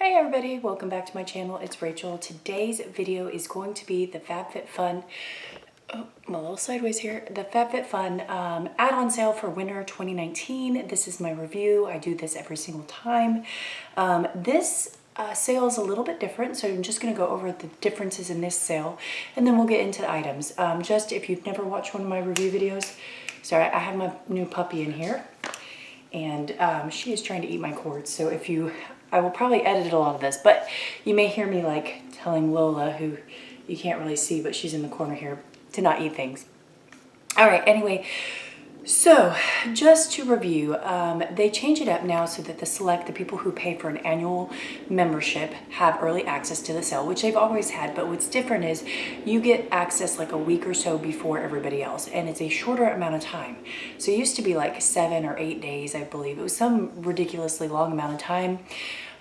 Hi everybody, welcome back to my channel. It's Rachel. Today's video is going to be the FabFitFun, oh, I'm a little sideways here, the FabFitFun add-on sale for winter 2019. This is my review. I do this every single time. This sale is a little bit different, so I'm just going to go over the differences in this sale and then we'll get into the items. Just if you've never watched one of my review videos, sorry, I have my new puppy in here and she is trying to eat my cords, so if you I will probably edit a lot of this, but you may hear me like telling Lola, who you can't really see, but she's in the corner here, to not eat things. All right, anyway, so just to review, they change it up now so that the people who pay for an annual membership have early access to the sale, which they've always had, but what's different is you get access like a week or so before everybody else, and it's a shorter amount of time. So it used to be like 7 or 8 days, I believe. It was some ridiculously long amount of time.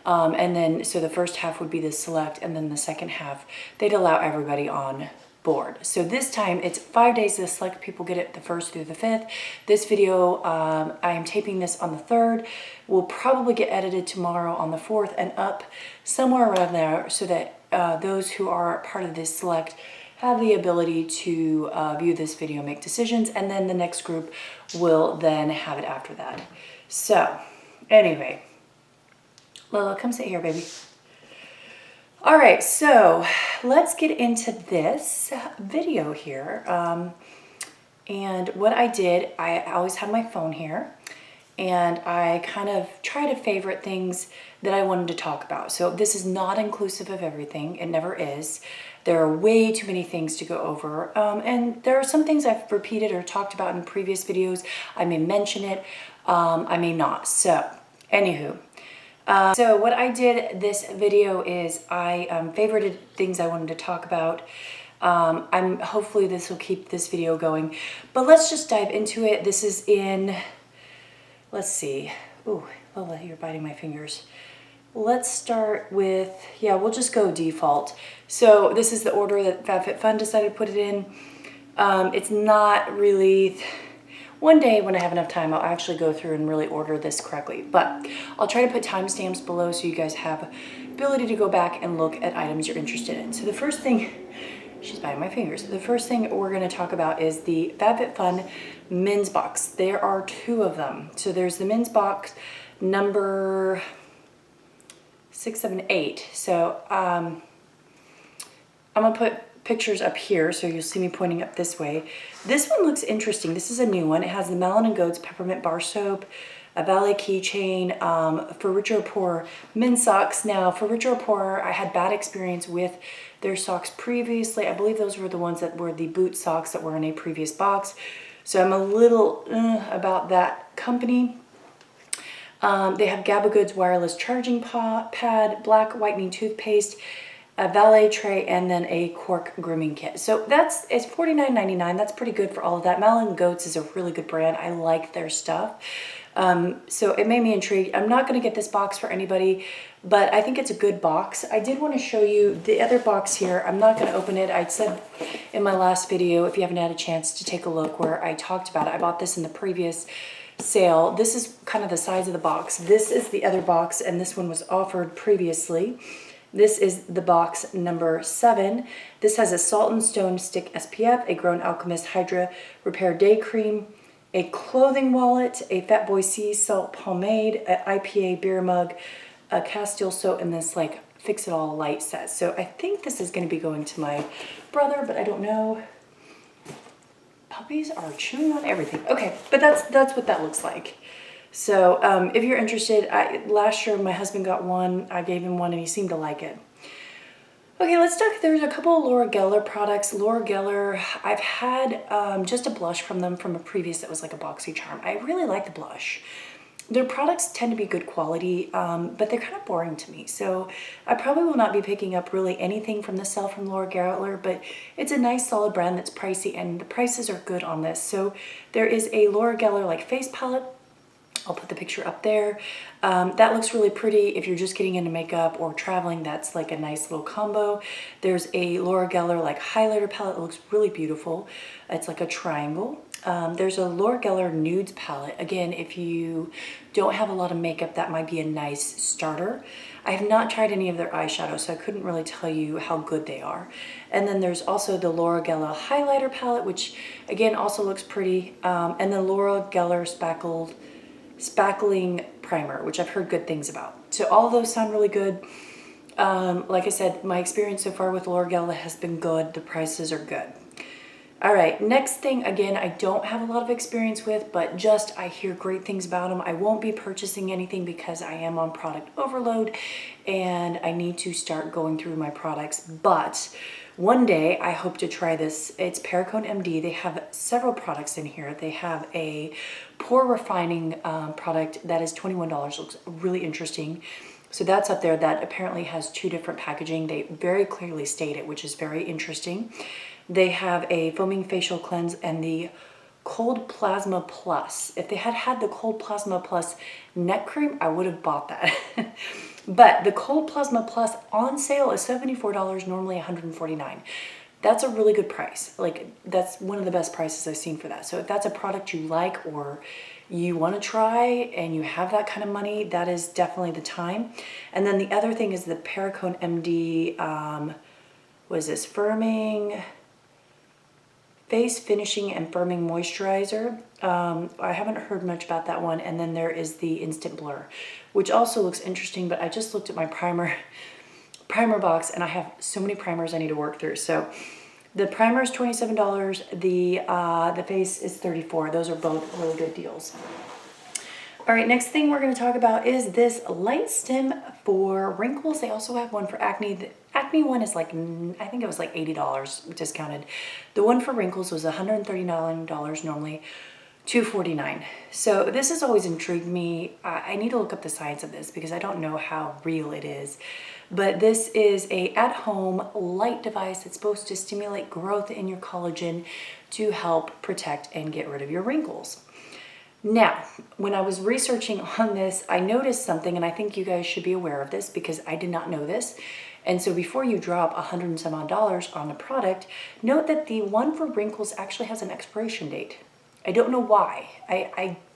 And then, so the first half would be the select, and then the second half, they'd allow everybody on board. So this time it's 5 days. The select people get it the 1st through the 5th. This video, I am taping this on the 3rd. Will probably get edited tomorrow on the 4th and up somewhere around there so that those who are part of this select have the ability to view this video, make decisions, and then the next group will then have it after that. So anyway, Lola, come sit here, baby. All right, so let's get into this video here. And what I did, I always have my phone here, and I kind of try to favorite things that I wanted to talk about. So this is not inclusive of everything. It never is. There are way too many things to go over. And there are some things I've repeated or talked about in previous videos. I may mention it, I may not. So, anywho. So what I did this video is I favorited things I wanted to talk about. Hopefully this will keep this video going, but let's just dive into it. This is in, let's see. Ooh, Lola, you're biting my fingers. Let's start with, yeah, we'll just go default. So this is the order that FabFitFun decided to put it in. It's not really, one day when I have enough time, I'll actually go through and really order this correctly, but I'll try to put timestamps below so you guys have ability to go back and look at items you're interested in. So the first thing, she's biting my fingers. The first thing we're gonna talk about is the FabFitFun men's box. There are 2 of them. So there's the men's box number 6, 7, 8. So I'm gonna put pictures up here so you'll see me pointing up this way. This one looks interesting. This is a new one. It has the Malandrino peppermint bar soap, a ballet keychain, for richer or poorer men's socks. Now for richer or poorer, I had bad experience with their socks previously. I believe those were the ones that were the boot socks that were in a previous box, so I'm a little about that company. They have Gabagood's wireless charging pad, black whitening toothpaste, a valet tray, and then a cork grooming kit. So it's $49.99. That's pretty good for all of that. Malandrino is a really good brand. I like their stuff. So it made me intrigued. I'm not going to get this box for anybody, but I think it's a good box. I did want to show you the other box here. I'm not going to open it. I said in my last video, if you haven't had a chance to take a look, where I talked about it. I bought this in the previous sale. This is kind of the size of the box. This is the other box, and this one was offered previously. This is the box number 7. This has a Salt and Stone Stick SPF, a Grown Alchemist Hydra Repair Day Cream, a clothing wallet, a Fat Boy Sea Salt Pomade, an IPA beer mug, a Castile soap, and this like Fix It All light set. So I think this is going to be going to my brother, but I don't know. Puppies are chewing on everything. Okay, but that's what that looks like. So if you're interested, last year my husband got one. I gave him one and he seemed to like it. Okay, let's talk. There's a couple of Laura Geller products. Laura Geller, I've had just a blush from them from a previous that was like a BoxyCharm. I really like the blush. Their products tend to be good quality, but they're kind of boring to me. So I probably will not be picking up really anything from the sale from Laura Geller, but it's a nice solid brand that's pricey and the prices are good on this. So there is a Laura Geller like face palette. I'll put the picture up there. That looks really pretty if you're just getting into makeup or traveling. That's like a nice little combo. There's a Laura Geller like highlighter palette that looks really beautiful. It's like a triangle. There's a Laura Geller Nudes palette. Again, if you don't have a lot of makeup, that might be a nice starter. I have not tried any of their eyeshadows, so I couldn't really tell you how good they are. And then there's also the Laura Geller highlighter palette, which again also looks pretty. And the Laura Geller spackling primer, which I've heard good things about. So all of those sound really good. Like I said, my experience so far with Laura Geller has been good. The prices are good. All right, next thing, again, I don't have a lot of experience with, but just I hear great things about them. I won't be purchasing anything because I am on product overload and I need to start going through my products. But one day I hope to try this. It's Perricone Md. They have several products in here. They have a pore refining product that is $21. Looks really interesting. So that's up there. That apparently has 2 different packaging. They very clearly state it, which is very interesting. They have a foaming facial cleanse and the Cold Plasma Plus. If they had had the Cold Plasma Plus neck cream, I would have bought that. But the Cold Plasma Plus on sale is $74, normally $149. That's a really good price. Like, that's one of the best prices I've seen for that. So if that's a product you like or you want to try and you have that kind of money, that is definitely the time. And then the other thing is the Perricone Md, what is this, Face Finishing and Firming Moisturizer. I haven't heard much about that one. And then there is the Instant Blur, which also looks interesting, but I just looked at my primer box and I have so many primers I need to work through. So the primer is $27, the face is $34. Those are both really good deals. All right, next thing we're going to talk about is this light stem for wrinkles. They also have one for acne. The acne one is like, I think it was like $80 discounted. The one for wrinkles was $139 normally, $249. So this has always intrigued me. I need to look up the science of this because I don't know how real it is. But this is a at-home light device that's supposed to stimulate growth in your collagen to help protect and get rid of your wrinkles. Now, when I was researching on this, I noticed something, and I think you guys should be aware of this because I did not know this. And so before you drop $100 and some odd on the product, note that the one for wrinkles actually has an expiration date. I don't know why.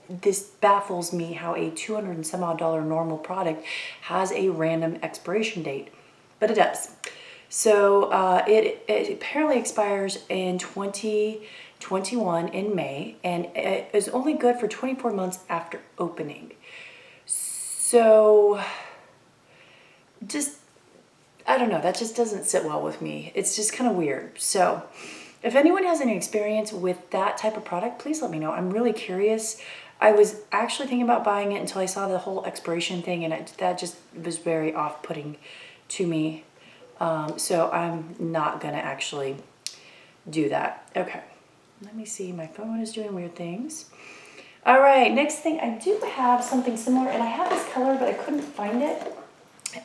This baffles me how a $200 and some odd normal product has a random expiration date, but it does. So it apparently expires in 2021 in May, and it is only good for 24 months after opening. So just, I don't know, that just doesn't sit well with me. It's just kind of weird. So if anyone has any experience with that type of product, please let me know. I'm really curious. I was actually thinking about buying it until I saw the whole expiration thing, and that just was very off-putting to me. So I'm not gonna actually do that. Okay, let me see, my phone is doing weird things. All right, next thing, I do have something similar, and I have this color, but I couldn't find it.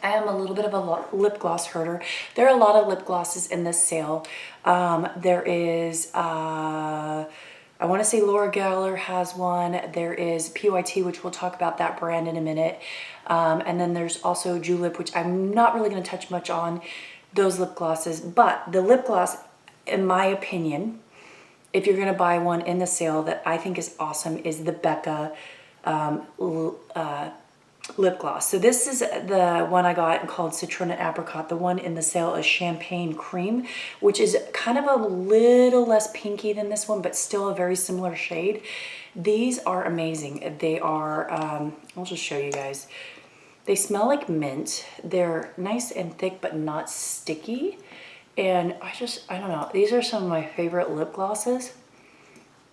I am a little bit of a lip gloss herder. There are a lot of lip glosses in this sale. There is, I want to say Laura Geller has one. There is PYT, which we'll talk about that brand in a minute. And then there's also Julep, which I'm not really going to touch much on those lip glosses. But the lip gloss, in my opinion, if you're going to buy one in the sale that I think is awesome, is the Becca lip gloss. So this is the one I got called Citron and Apricot. The one in the sale is Champagne Cream, which is kind of a little less pinky than this one, but still a very similar shade. These are amazing. They are, I'll just show you guys. They smell like mint. They're nice and thick, but not sticky. And I don't know. These are some of my favorite lip glosses.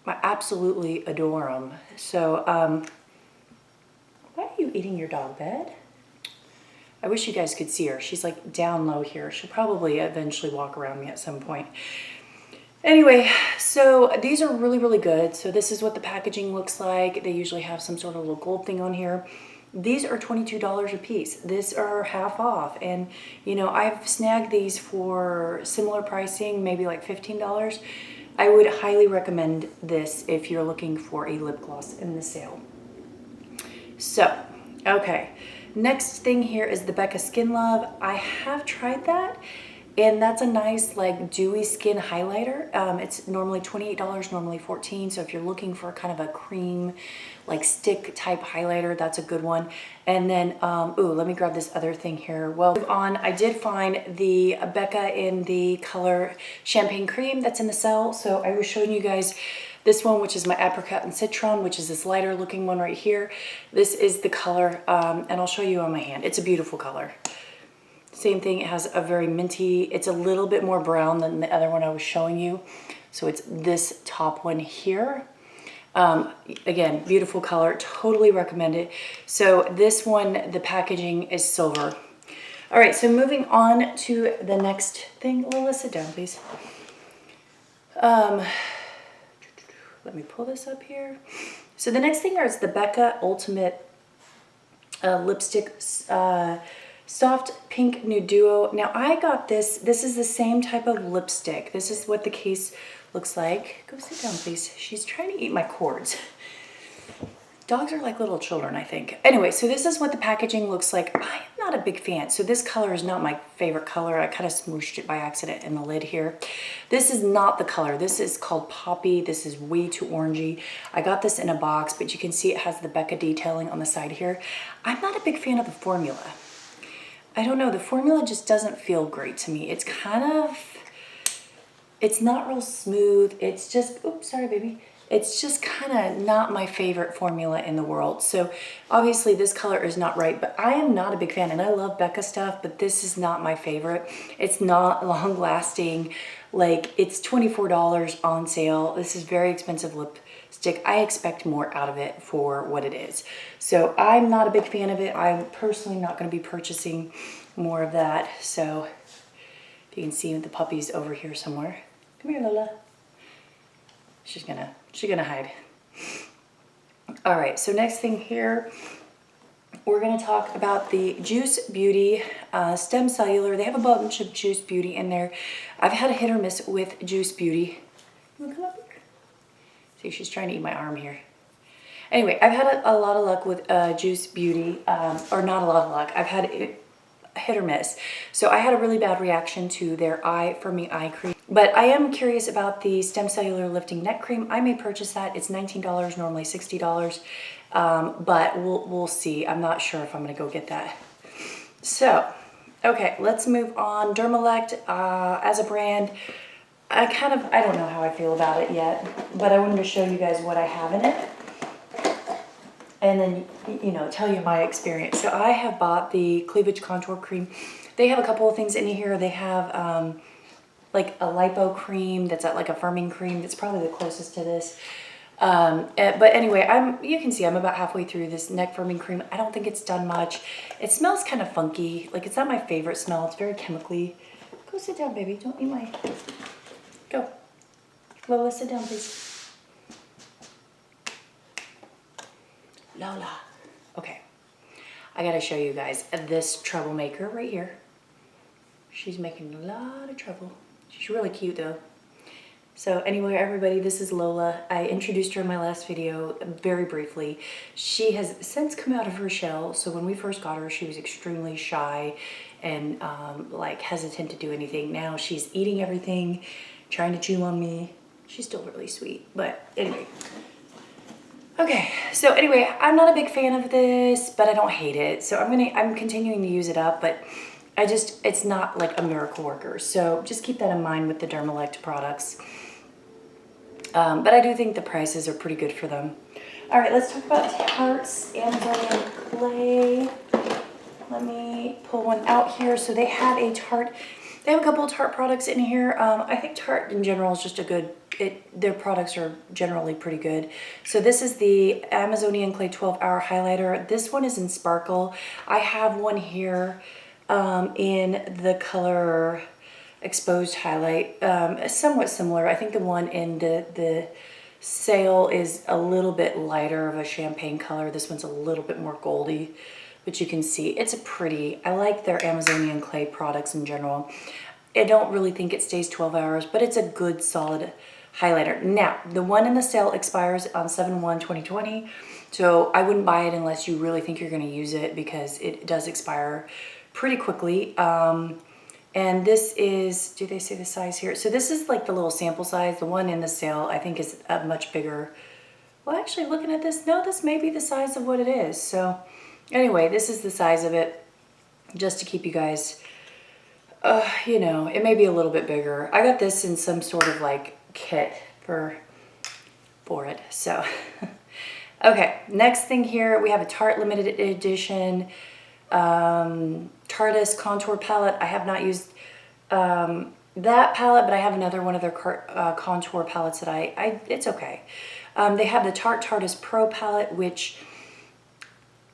I absolutely adore them. So, why are you eating your dog bed? I wish you guys could see her. She's like down low here. She'll probably eventually walk around me at some point. Anyway, so these are really, really good. So this is what the packaging looks like. They usually have some sort of little gold thing on here. These are $22 a piece. These are half off. And, you know, I've snagged these for similar pricing, maybe like $15. I would highly recommend this if you're looking for a lip gloss in the sale. So, okay. Next thing here is the Becca Skin Lab. I have tried that, And that's a nice like dewy skin highlighter. It's normally $28, normally $14. So if you're looking for kind of a cream, like stick type highlighter, that's a good one. And then, ooh, let me grab this other thing here. Well, I did find the Becca in the color Champagne Cream that's in the sale. So I was showing you guys this one, which is my Apricot and Citron, which is this lighter looking one right here. This is the color, and I'll show you on my hand. It's a beautiful color. Same thing, it has a very minty, it's a little bit more brown than the other one I was showing you. So it's this top one here. Again, beautiful color, totally recommend it. So this one, the packaging is silver. All right, so moving on to the next thing. Lola, sit down, please. Let me pull this up here. So the next thing is the Becca Ultimate Lipstick Soft Pink Nude Duo. Now I got this. This is the same type of lipstick. This is what the case looks like. Go sit down, please. She's trying to eat my cords. Dogs are like little children, I think. Anyway, so this is what the packaging looks like. I am not a big fan. So this color is not my favorite color. I kind of smooshed it by accident in the lid here. This is not the color. This is called Poppy. This is way too orangey. I got this in a box, but you can see it has the Becca detailing on the side here. I'm not a big fan of the formula. I don't know, the formula just doesn't feel great to me. It's kind of, it's not real smooth. It's just, oops, sorry, baby. It's just kind of not my favorite formula in the world. So obviously this color is not right, but I am not a big fan, and I love Becca stuff, but this is not my favorite. It's not long lasting. Like, it's $24 on sale. This is very expensive lipstick. I expect more out of it for what it is. So I'm not a big fan of it. I'm personally not going to be purchasing more of that. So if you can see the puppy's over here somewhere. Come here, Lola. She's gonna hide. All right, so next thing here, we're gonna talk about the Juice Beauty Stem Cellular. They have a bunch of Juice Beauty in there. I've had a hit or miss with Juice Beauty. You wanna come up here? See, she's trying to eat my arm here. Anyway, I've had a lot of luck with Juice Beauty, or not a lot of luck. I've had a hit or miss. So I had a really bad reaction to their For Me eye cream. But I am curious about the Stem Cellular Lifting Neck Cream. I may purchase that. It's $19, normally $60. But we'll see. I'm not sure if I'm gonna go get that. So, okay, let's move on. Dermalect, as a brand, I don't know how I feel about it yet, but I wanted to show you guys what I have in it. And then, you know, tell you my experience. So I have bought the Cleavage Contour Cream. They have a couple of things in here. They have like a lipo cream that's like a firming cream. That's probably the closest to this. But anyway, you can see I'm about halfway through this neck firming cream. I don't think it's done much. It smells kind of funky. Like, it's not my favorite smell. It's very chemically. Go sit down, baby. Don't eat my... Go. Lola, sit down, please. Lola. Okay. I gotta show you guys this troublemaker right here. She's making a lot of trouble. She's really cute though. So anyway, everybody, this is Lola. I introduced her in my last video very briefly. She has since come out of her shell. So when we first got her, she was extremely shy and like hesitant to do anything. Now she's eating everything, trying to chew on me. She's still really sweet, but anyway. Okay, so anyway, I'm not a big fan of this, but I don't hate it. So I'm continuing to use it up, but it's not like a miracle worker. So just keep that in mind with the Dermalect products. But I do think the prices are pretty good for them. All right, let's talk about Tarte's Amazonian Clay. Let me pull one out here. So they have a Tarte. They have a couple of Tarte products in here. I think Tarte in general is just a good, their products are generally pretty good. So this is the Amazonian Clay 12-Hour Highlighter. This one is in Sparkle. I have one here in the color Exposed Highlight. Somewhat similar. I think the one in the sale is a little bit lighter of a champagne color. This one's a little bit more goldy. But you can see it's a pretty, I like their Amazonian Clay products in general. I don't really think it stays 12 hours, but it's a good solid highlighter. Now, the one in the sale expires on 7/1/2020, so I wouldn't buy it unless you really think you're gonna use it because it does expire pretty quickly. And this is, do they say the size here? So this is like the little sample size. The one in the sale I think is a much bigger. Well, actually looking at this, no, this may be the size of what it is. So anyway, this is the size of it, just to keep you guys, you know, it may be a little bit bigger. I got this in some sort of like kit for it. So, okay, next thing here, we have a Tarte limited edition Tardis contour palette. I have not used that palette, but I have another one of their contour palettes that it's okay. They have the Tarte Tardis Pro palette, which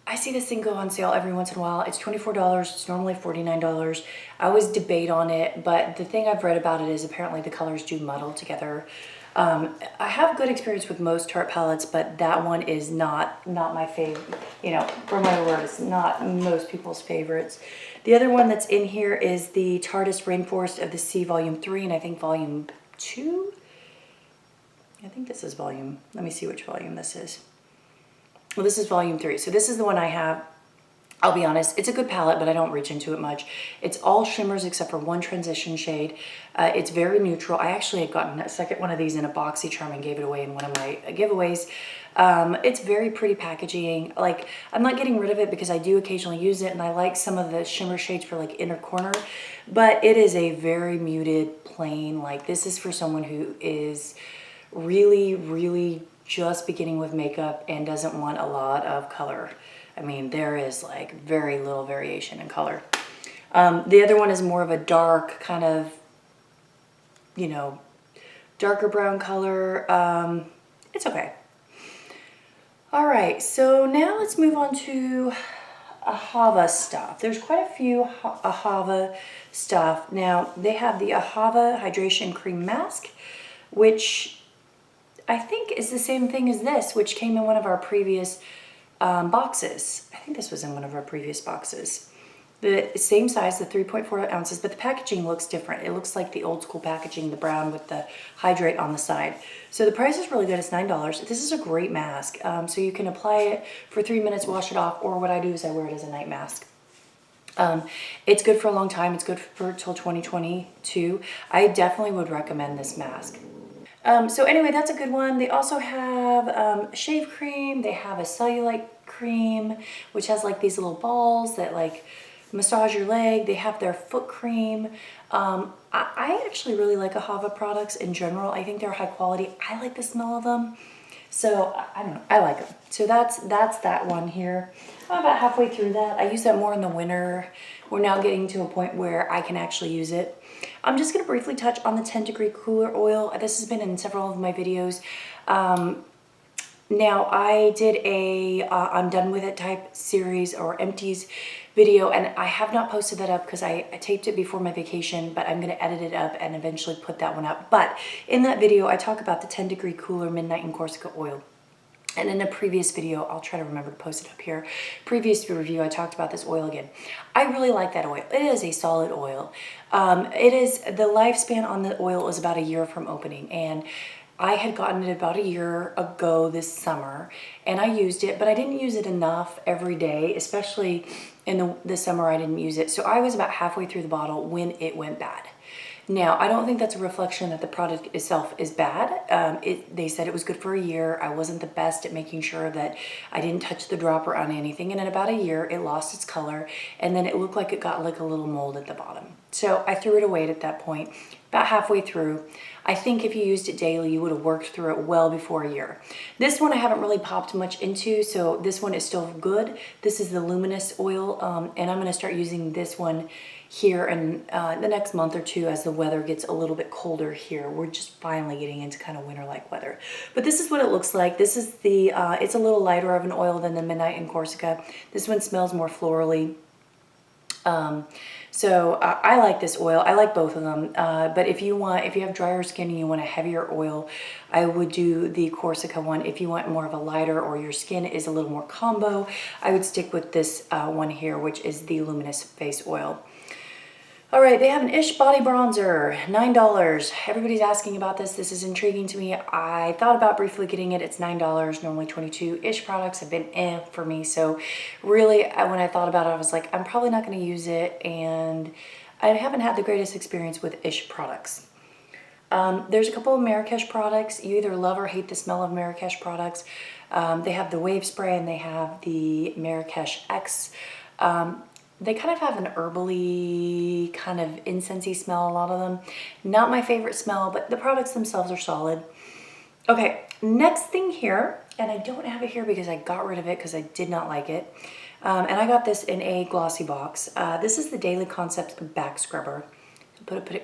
I see this thing go on sale every once in a while. It's $24. It's normally $49. I always debate on it, but the thing I've read about it is apparently the colors do muddle together. I have good experience with most Tarte palettes, but that one is not my favorite. You know, for my word, it's not most people's favorites. The other one that's in here is the Tardis Rainforest of the Sea Volume 3, and I think Volume 2? I think this is volume. Let me see which volume this is. Well, this is Volume 3. So this is the one I have. I'll be honest, it's a good palette, but I don't reach into it much. It's all shimmers except for one transition shade. It's very neutral. I actually had gotten a second one of these in a BoxyCharm and gave it away in one of my giveaways. It's very pretty packaging. Like, I'm not getting rid of it because I do occasionally use it, and I like some of the shimmer shades for like inner corner, but it is a very muted, plain, like this is for someone who is really just beginning with makeup and doesn't want a lot of color. I mean, there is like very little variation in color. The other one is more of a dark kind of, you know, darker brown color. It's okay. All right, so now let's move on to Ahava stuff. There's quite a few Ahava stuff. Now, they have the Ahava Hydration Cream Mask, which I think is the same thing as this, which came in one of our previous boxes. I think this was in one of our previous boxes. The same size, the 3.4 ounces, but the packaging looks different. It looks like the old school packaging, the brown with the hydrate on the side. So the price is really good. It's $9. This is a great mask. So you can apply it for 3 minutes, wash it off, or what I do is I wear it as a night mask. It's good for a long time. It's good for till 2022. I definitely would recommend this mask. So anyway, that's a good one. They also have shave cream. They have a cellulite cream, which has like these little balls that like massage your leg. They have their foot cream. I actually really like Ahava products in general. I think they're high quality. I like the smell of them. So I don't know, I like them. So that's that one here. I'm about halfway through that. I use that more in the winter. We're now getting to a point where I can actually use it. I'm just gonna briefly touch on the 10-degree cooler oil. This has been in several of my videos. Now I did a I'm done with it type series or empties video, and I have not posted that up because I taped it before my vacation, but I'm going to edit it up and eventually put that one up. But in that video, I talk about the 10-degree cooler Midnight in Corsica oil. And in a previous video, I'll try to remember to post it up here. Previous review, I talked about this oil again. I really like that oil. It is a solid oil. It is, the lifespan on the oil is about a year from opening, and I had gotten it about a year ago this summer, and I used it, but I didn't use it enough every day, especially in the summer I didn't use it. So I was about halfway through the bottle when it went bad. Now, I don't think that's a reflection that the product itself is bad. They said it was good for a year. I wasn't the best at making sure that I didn't touch the dropper on anything. And in about a year, it lost its color. And then it looked like it got like a little mold at the bottom. So I threw it away at that point, about halfway through. I think if you used it daily, you would have worked through it well before a year. This one I haven't really popped much into, so this one is still good. This is the Luminess Oil, and I'm going to start using this one here in the next month or two as the weather gets a little bit colder here. We're just finally getting into kind of winter-like weather. But this is what it looks like. This is the, it's a little lighter of an oil than the Midnight in Corsica. This one smells more florally. So I like this oil. I like both of them. But if you have drier skin and you want a heavier oil, I would do the Corsica one. If you want more of a lighter or your skin is a little more combo, I would stick with this one here, which is the Luminous Face Oil. All right, they have an Ish Body Bronzer, $9. Everybody's asking about this. This is intriguing to me. I thought about briefly getting it. It's $9, normally $22. Ish products have been for me. So really, when I thought about it, I was like, I'm probably not going to use it. And I haven't had the greatest experience with ish products. There's a couple of Marrakesh products. You either love or hate the smell of Marrakesh products. They have the Wave Spray and they have the Marrakesh X. They kind of have an herbally, kind of incensey smell, a lot of them. Not my favorite smell, but the products themselves are solid. Okay, next thing here, and I don't have it here because I got rid of it because I did not like it. And I got this in a glossy box. This is the Daily Concepts Back Scrubber. Put a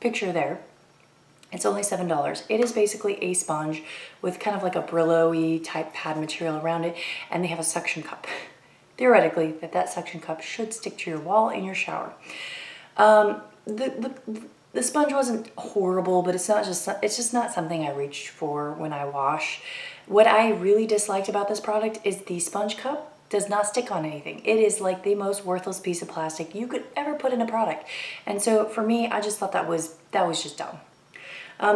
picture there. It's only $7. It is basically a sponge with kind of like a Brillo-y type pad material around it, and they have a suction cup. Theoretically, that suction cup should stick to your wall in your shower. The sponge wasn't horrible, but it's just not something I reach for when I wash. What I really disliked about this product is the sponge cup does not stick on anything. It is like the most worthless piece of plastic you could ever put in a product. And so for me, I just thought that was just dumb.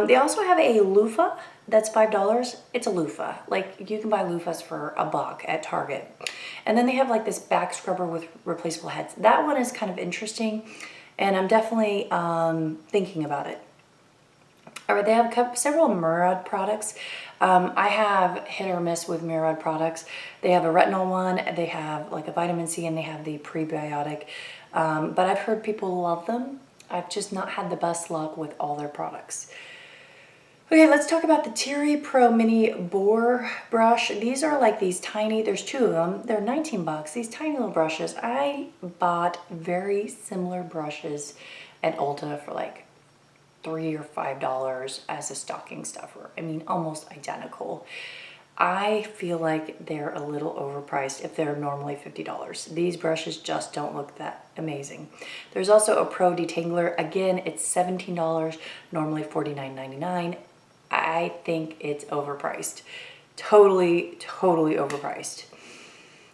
They also have a loofah that's $5. It's a loofah. Like, you can buy loofahs for $1 at Target. And then they have like this back scrubber with replaceable heads. That one is kind of interesting, and I'm definitely thinking about it. All right, they have several Murad products. I have hit or miss with Murad products. They have a retinol one, they have like a vitamin C, and they have the prebiotic. But I've heard people love them. I've just not had the best luck with all their products. Okay, let's talk about the Thierry Pro Mini Boar brush. These are like these tiny, there's two of them. They're 19 bucks, these tiny little brushes. I bought very similar brushes at Ulta for like $3 or $5 as a stocking stuffer. I mean, almost identical. I feel like they're a little overpriced if they're normally $50. These brushes just don't look that amazing. There's also a Pro Detangler. Again, it's $17, normally $49.99. I think it's overpriced. Totally overpriced.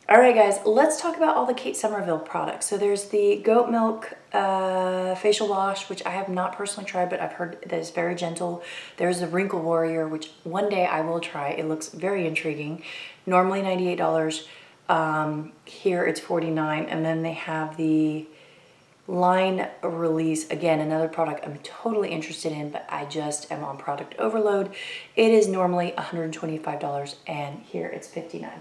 All right, guys, let's talk about all the Kate Somerville products. So there's the goat milk facial wash, which I have not personally tried, but I've heard that it's very gentle. There's the Wrinkle Warrior, which one day I will try. It looks very intriguing. Normally $98. Here it's $49. And then they have the Line Release, again, another product I'm totally interested in, but I just am on product overload. It is normally $125, and here it's $59.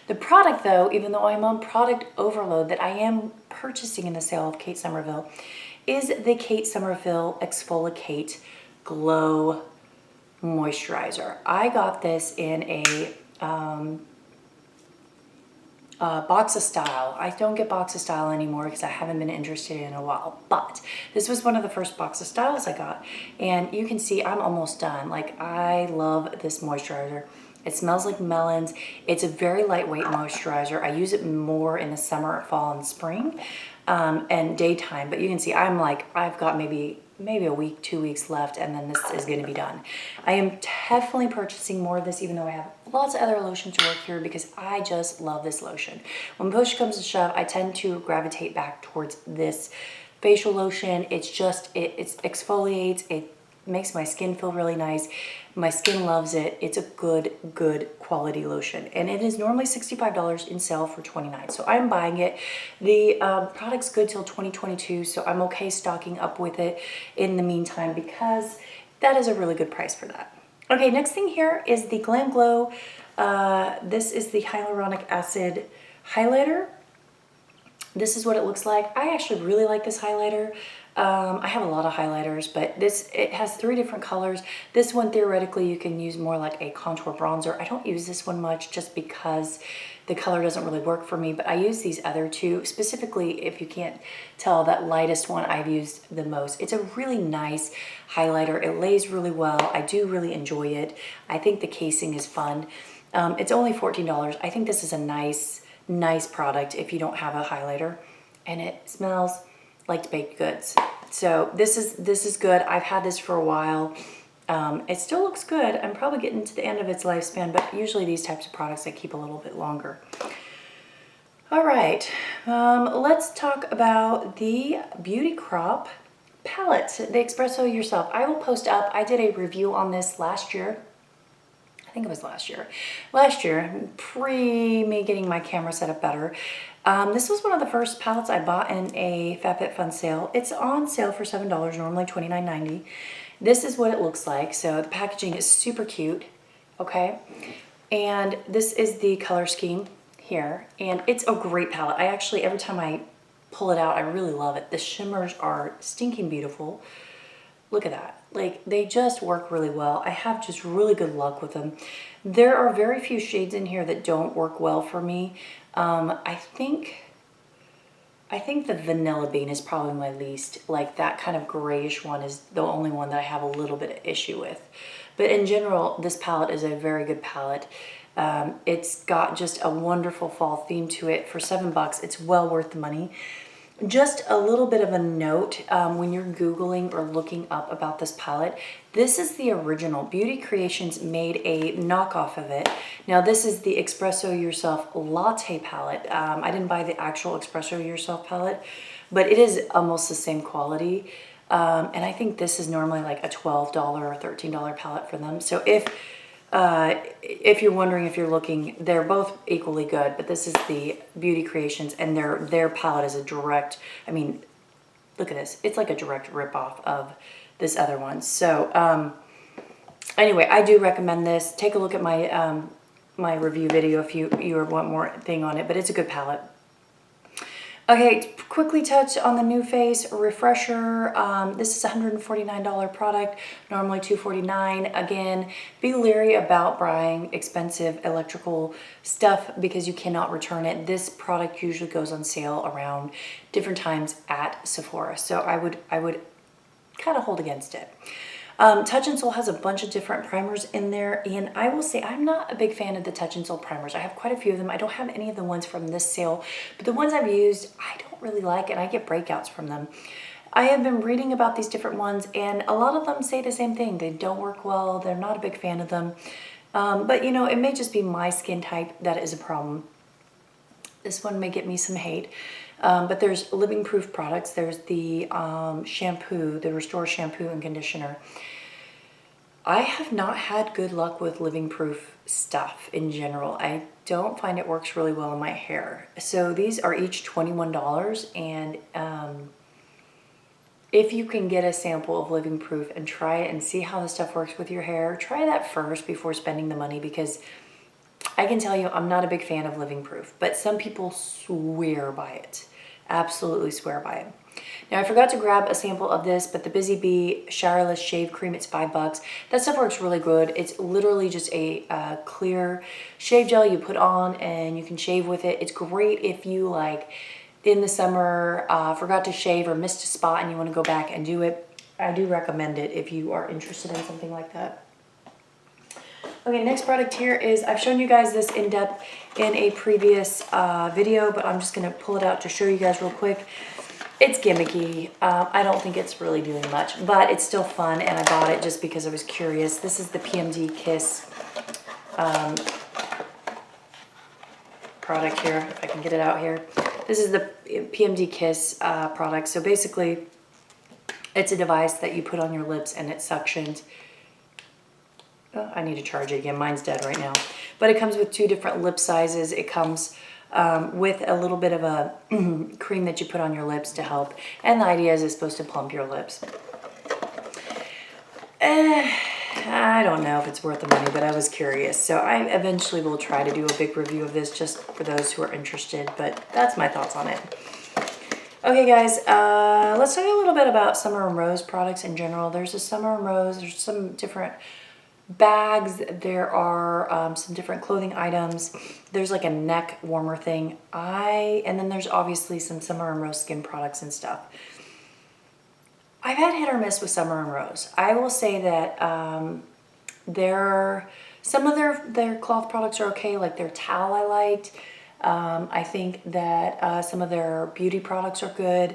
The product, though, even though I'm on product overload, that I am purchasing in the sale of Kate Somerville, is the Kate Somerville Exfoliate Glow Moisturizer. I got this in a box of style. I don't get box of style anymore because I haven't been interested in a while, but this was one of the first box of styles I got, and you can see I'm almost done. Like, I love this moisturizer. It smells like melons. It's a very lightweight moisturizer. I use it more in the summer, fall, and spring, and daytime, but you can see I've got maybe a week, 2 weeks left, and then this is going to be done. I am definitely purchasing more of this, even though I have lots of other lotions to work here, because I just love this lotion. When push comes to shove, I tend to gravitate back towards this facial lotion. It's just, it exfoliates, it makes my skin feel really nice. My skin loves it. It's a good quality lotion, and it is normally $65 in sale for $29. So I'm buying it. The product's good till 2022, so I'm okay stocking up with it in the meantime, because that is a really good price for that. Okay, next thing here is the Glam Glow. This is the hyaluronic acid highlighter. This is what it looks like. I actually really like this highlighter. I have a lot of highlighters, but it has 3 different colors. This one, theoretically, you can use more like a contour bronzer. I don't use this one much just because the color doesn't really work for me, but I use these other two. Specifically, if you can't tell, that lightest one I've used the most. It's a really nice highlighter. It lays really well. I do really enjoy it. I think the casing is fun. It's only $14. I think this is a nice product if you don't have a highlighter, and it smells like baked goods. So this is good. I've had this for a while. It still looks good. I'm probably getting to the end of its lifespan, but usually these types of products I keep a little bit longer. All right, let's talk about the Beauty Crop palette, the Espresso Yourself. I will post up, I did a review on this last year. I think it was last year, pre me getting my camera set up better. This was one of the first palettes I bought in a FabFitFun sale. It's on sale for $7, normally $29.90. This is what it looks like. So the packaging is super cute, okay? And this is the color scheme here. And it's a great palette. I actually, every time I pull it out, I really love it. The shimmers are stinking beautiful. Look at that. Like, they just work really well. I have just really good luck with them. There are very few shades in here that don't work well for me. I think the Vanilla Bean is probably my least. Like, that kind of grayish one is the only one that I have a little bit of issue with. But in general, this palette is a very good palette. It's got just a wonderful fall theme to it. For $7, it's well worth the money. Just a little bit of a note, when you're Googling or looking up about this palette, this is the original. Beauty Creations made a knockoff of it. Now this is the Espresso Yourself Latte palette. I didn't buy the actual Espresso Yourself palette, but it is almost the same quality. And I think this is normally like a $12 or $13 palette for them. So if you're wondering, if you're looking, they're both equally good, but this is the Beauty Creations, and their palette is a direct, I mean, look at this. It's like a direct ripoff of this other one. So anyway, I do recommend this. Take a look at my my review video if you want more thing on it, but it's a good palette. Okay, quickly touch on the NuFace Refresher. This is a $149 product, normally $249. Again, be leery about buying expensive electrical stuff because you cannot return it. This product usually goes on sale around different times at Sephora, so I would kind of hold against it. Touch and Soul has a bunch of different primers in there, and I will say I'm not a big fan of the Touch and Soul primers. I have quite a few of them. I don't have any of the ones from this sale, but the ones I've used, I don't really like, and I get breakouts from them. I have been reading about these different ones, and a lot of them say the same thing. They don't work well. They're not a big fan of them. But, you know, it may just be my skin type that is a problem. This one may get me some hate. But there's living proof products. There's the shampoo, the Restore shampoo and conditioner. I have not had good luck with living proof stuff in general. I don't find it works really well in my hair. So these are each $21, and if you can get a sample of living proof and try it and see how the stuff works with your hair, try that first before spending the money, because I can tell you I'm not a big fan of living proof, but some people swear by it. Absolutely swear by it. Now I forgot to grab a sample of this, but the Busy Bee Showerless Shave Cream, it's $5. That stuff works really good. It's literally just a clear shave gel you put on and you can shave with it. It's great if you, like, in the summer forgot to shave or missed a spot and you want to go back and do it. I do recommend it if you are interested in something like that. Okay, next product here is, I've shown you guys this in depth in a previous video, but I'm just going to pull it out to show you guys real quick. It's gimmicky. I don't think it's really doing much, but it's still fun, and I bought it just because I was curious. This is the Pmd Kiss product here, if I can get it out here. This is the Pmd Kiss product. So basically, it's a device that you put on your lips and it suctions. Oh, I need to charge it again. Mine's dead right now. But it comes with 2 different lip sizes. It comes with a little bit of a cream that you put on your lips to help. And the idea is it's supposed to plump your lips. I don't know if it's worth the money, but I was curious. So I eventually will try to do a big review of this just for those who are interested. But that's my thoughts on it. Okay, guys, let's talk a little bit about Summer and Rose products in general. There's a Summer and Rose. There's some different bags. There are some different clothing items. There's like a neck warmer thing. And then there's obviously some Summer and Rose skin products and stuff. I've had hit or miss with Summer and Rose. I will say that some of their cloth products are okay, like their towel I liked. I think that some of their beauty products are good.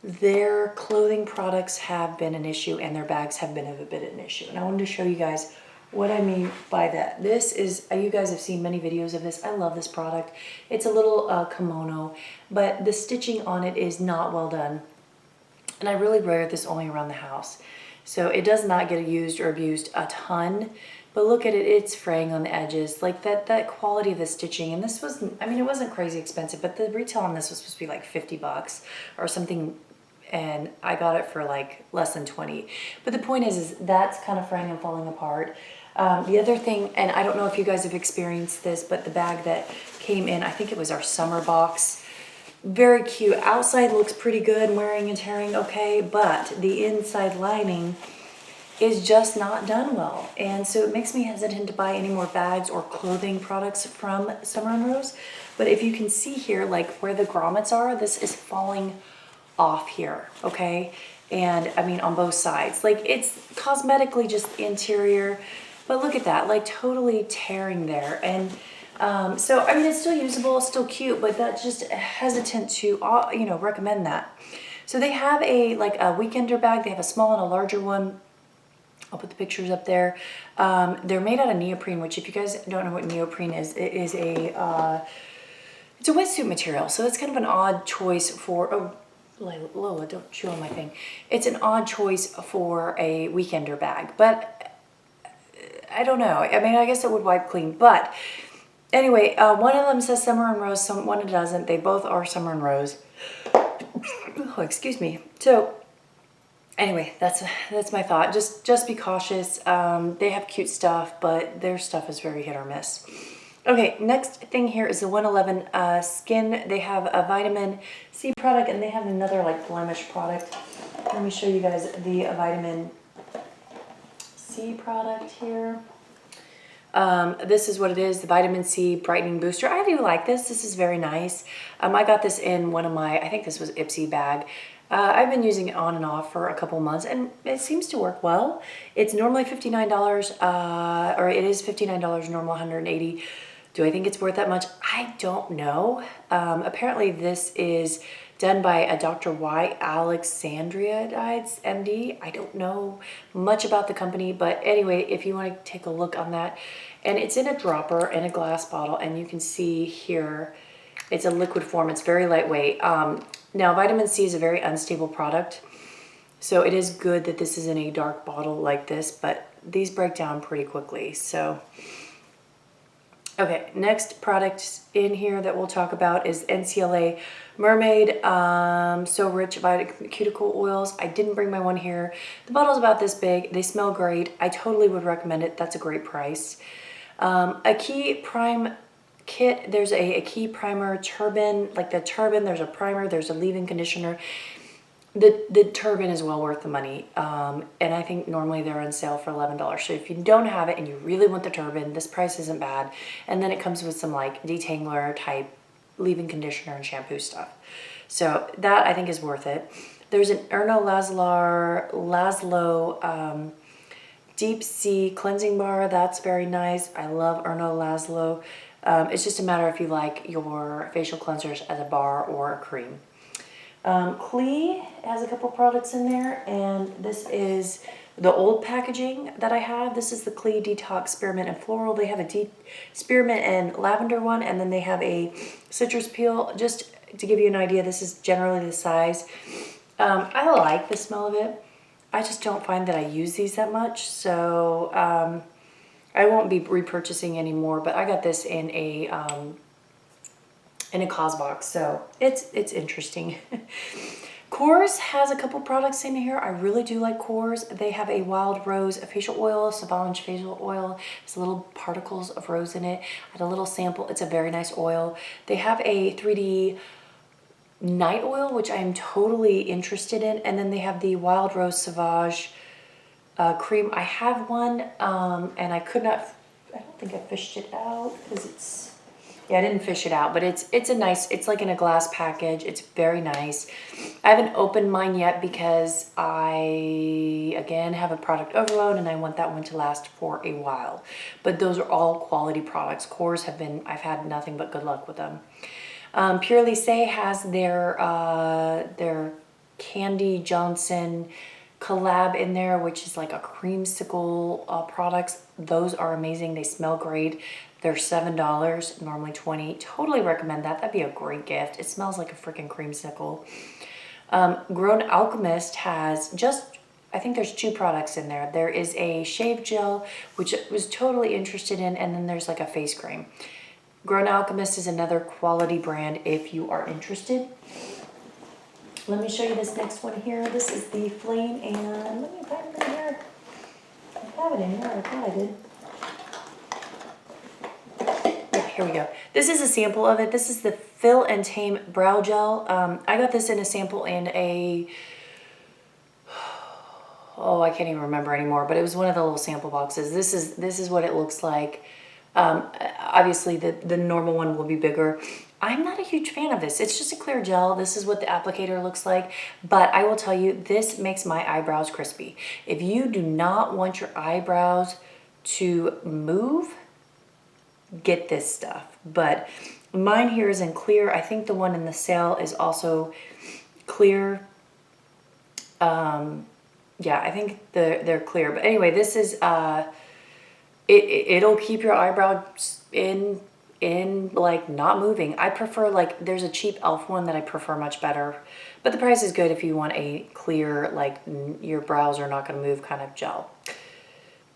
Their clothing products have been an issue, and their bags have been a bit of an issue. And I wanted to show you guys what I mean by that. This is, you guys have seen many videos of this. I love this product. It's a little kimono, but the stitching on it is not well done. And I really wear this only around the house. So it does not get used or abused a ton. but look at it, it's fraying on the edges. Like that quality of the stitching, and this was, I mean, it wasn't crazy expensive, but the retail on this was supposed to be like 50 bucks or something, and I got it for like less than 20. But the point is that's kind of fraying and falling apart. The other thing, and I don't know if you guys have experienced this, but the bag that came in, I think it was our summer box, very cute. Outside looks pretty good, wearing and tearing okay, but the inside lining is just not done well. And so it makes me hesitant to buy any more bags or clothing products from Summer & Rose. But if you can see here, like where the grommets are, this is falling off here, okay? And I mean on both sides. Like it's cosmetically just interior, but look at that, like totally tearing there. And so, I mean, it's still usable, still cute, but that's just hesitant to, you know, recommend that. So they have a, like a weekender bag. They have a small and a larger one. I'll put the pictures up there. They're made out of neoprene, which if you guys don't know what neoprene is, it is a, it's a wetsuit material. So that's kind of an odd choice for, oh, Lola, don't chew on my thing. It's an odd choice for a weekender bag, but I don't know. I mean, I guess it would wipe clean, but anyway, one of them says Summer & Rose, one doesn't. They both are Summer & Rose. Oh, excuse me. So anyway, that's my thought. Just be cautious. They have cute stuff, but their stuff is very hit or miss. Okay, next thing here is the 111 Skin. They have a vitamin C product, and they have another like blemish product. Let me show you guys the vitamin C product here. This is what it is, the vitamin C brightening booster. I do like this. This is very nice. I got this in one of my, I think this was Ipsy bag. I've been using it on and off for a couple months, and it seems to work well. It's normally $59, or it is $59, normal $180. Do I think it's worth that much? I don't know. Apparently this is done by a Dr. Y. Alexandria Md. I don't know much about the company, but anyway, if you want to take a look on that. And it's in a dropper in a glass bottle, and you can see here, it's a liquid form. It's very lightweight. Now, vitamin C is a very unstable product, so it is good that this is in a dark bottle like this, but these break down pretty quickly, so. Okay, next product in here that we'll talk about is NCLA Mermaid So Rich Cuticle Oils. I didn't bring my one here. The bottle's about this big. They smell great. I totally would recommend it. That's a great price. A Key Prime kit. There's a Key Primer turban. Like the turban, there's a primer, there's a leave-in conditioner. The turban is well worth the money, and I think normally they're on sale for $11. So if you don't have it and you really want the turban, this price isn't bad. And then it comes with some like detangler type leave-in conditioner and shampoo stuff. So that I think is worth it. There's an Erno Laszlo Deep Sea Cleansing Bar. That's very nice. I love Erno Laszlo. It's just a matter if you like your facial cleansers as a bar or a cream. Clee has a couple products in there, and this is the old packaging that I have. This is the Clee Detox Spearmint and Floral. They have a Spearmint and Lavender one, and then they have a Citrus Peel. Just to give you an idea, this is generally the size. I like the smell of it. I just don't find that I use these that much, so I won't be repurchasing anymore, but I got this in a cos box, so it's interesting. Kors has a couple products in here. I really do like Kors. They have a Wild Rose facial oil, Sauvage facial oil. There's little particles of rose in it. I had a little sample. It's a very nice oil. They have a 3D night oil, which I am totally interested in, and then they have the Wild Rose Sauvage cream. I have one, and I don't think I fished it out because it's, yeah, I didn't fish it out, but it's a nice, it's like in a glass package. It's very nice. I haven't opened mine yet because I, again, have a product overload and I want that one to last for a while. But those are all quality products. Kors have been, I've had nothing but good luck with them. Pure Lycée has their Candy Johnson collab in there, which is like a creamsicle products. Those are amazing. They smell great. They're $7, normally $20. Totally recommend that. That'd be a great gift. It smells like a freaking creamsicle. Grown Alchemist has just I think there's 2 products in there. There is a shave gel, which I was totally interested in, and then there's like a face cream. Grown Alchemist is another quality brand if you are interested. Let me show you this next one here. This is the Flame, and let me find it in here. I have it in here, I thought I did. Yeah, here we go. This is a sample of it. This is the Fill and Tame Brow Gel. I got this in a sample in a, oh, I can't even remember anymore, but it was one of the little sample boxes. This is what it looks like. Obviously the normal one will be bigger. I'm not a huge fan of this. It's just a clear gel. This is what the applicator looks like, but I will tell you, this makes my eyebrows crispy. If you do not want your eyebrows to move, get this stuff. But mine here is in clear. I think the one in the sale is also clear. Yeah, I think they're clear. But anyway, this is it'll keep your eyebrows in like not moving. I prefer, like, there's a cheap e.l.f. one that I prefer much better, but the price is good if you want a clear, like, your brows are not going to move kind of gel.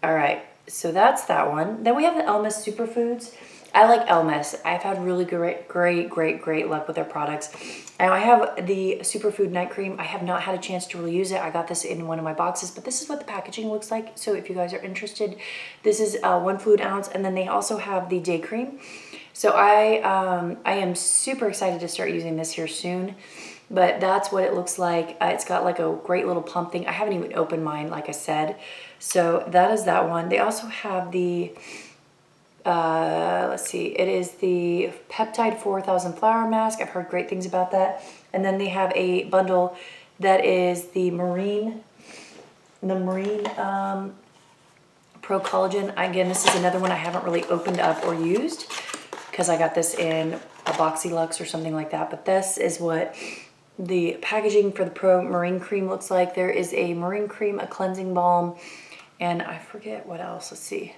All right, so that's that one. Then we have the Elmis Superfoods. I like Elmis. I've had really great luck with their products. And I have the Superfood Night Cream. I have not had a chance to really use it. I got this in one of my boxes, but this is what the packaging looks like. So if you guys are interested, this is 1 fluid ounce. And then they also have the day cream. So I am super excited to start using this here soon. But that's what it looks like. It's got like a great little pump thing. I haven't even opened mine, like I said. So that is that one. They also have the... let's see, it is the Peptide 4000 Flower Mask. I've heard great things about that. And then they have a bundle that is the Marine Pro Collagen. Again, this is another one I haven't really opened up or used because I got this in a Boxy Luxe or something like that. But this is what the packaging for the Pro Marine Cream looks like. There is a Marine Cream, a cleansing balm, and I forget what else. Let's see.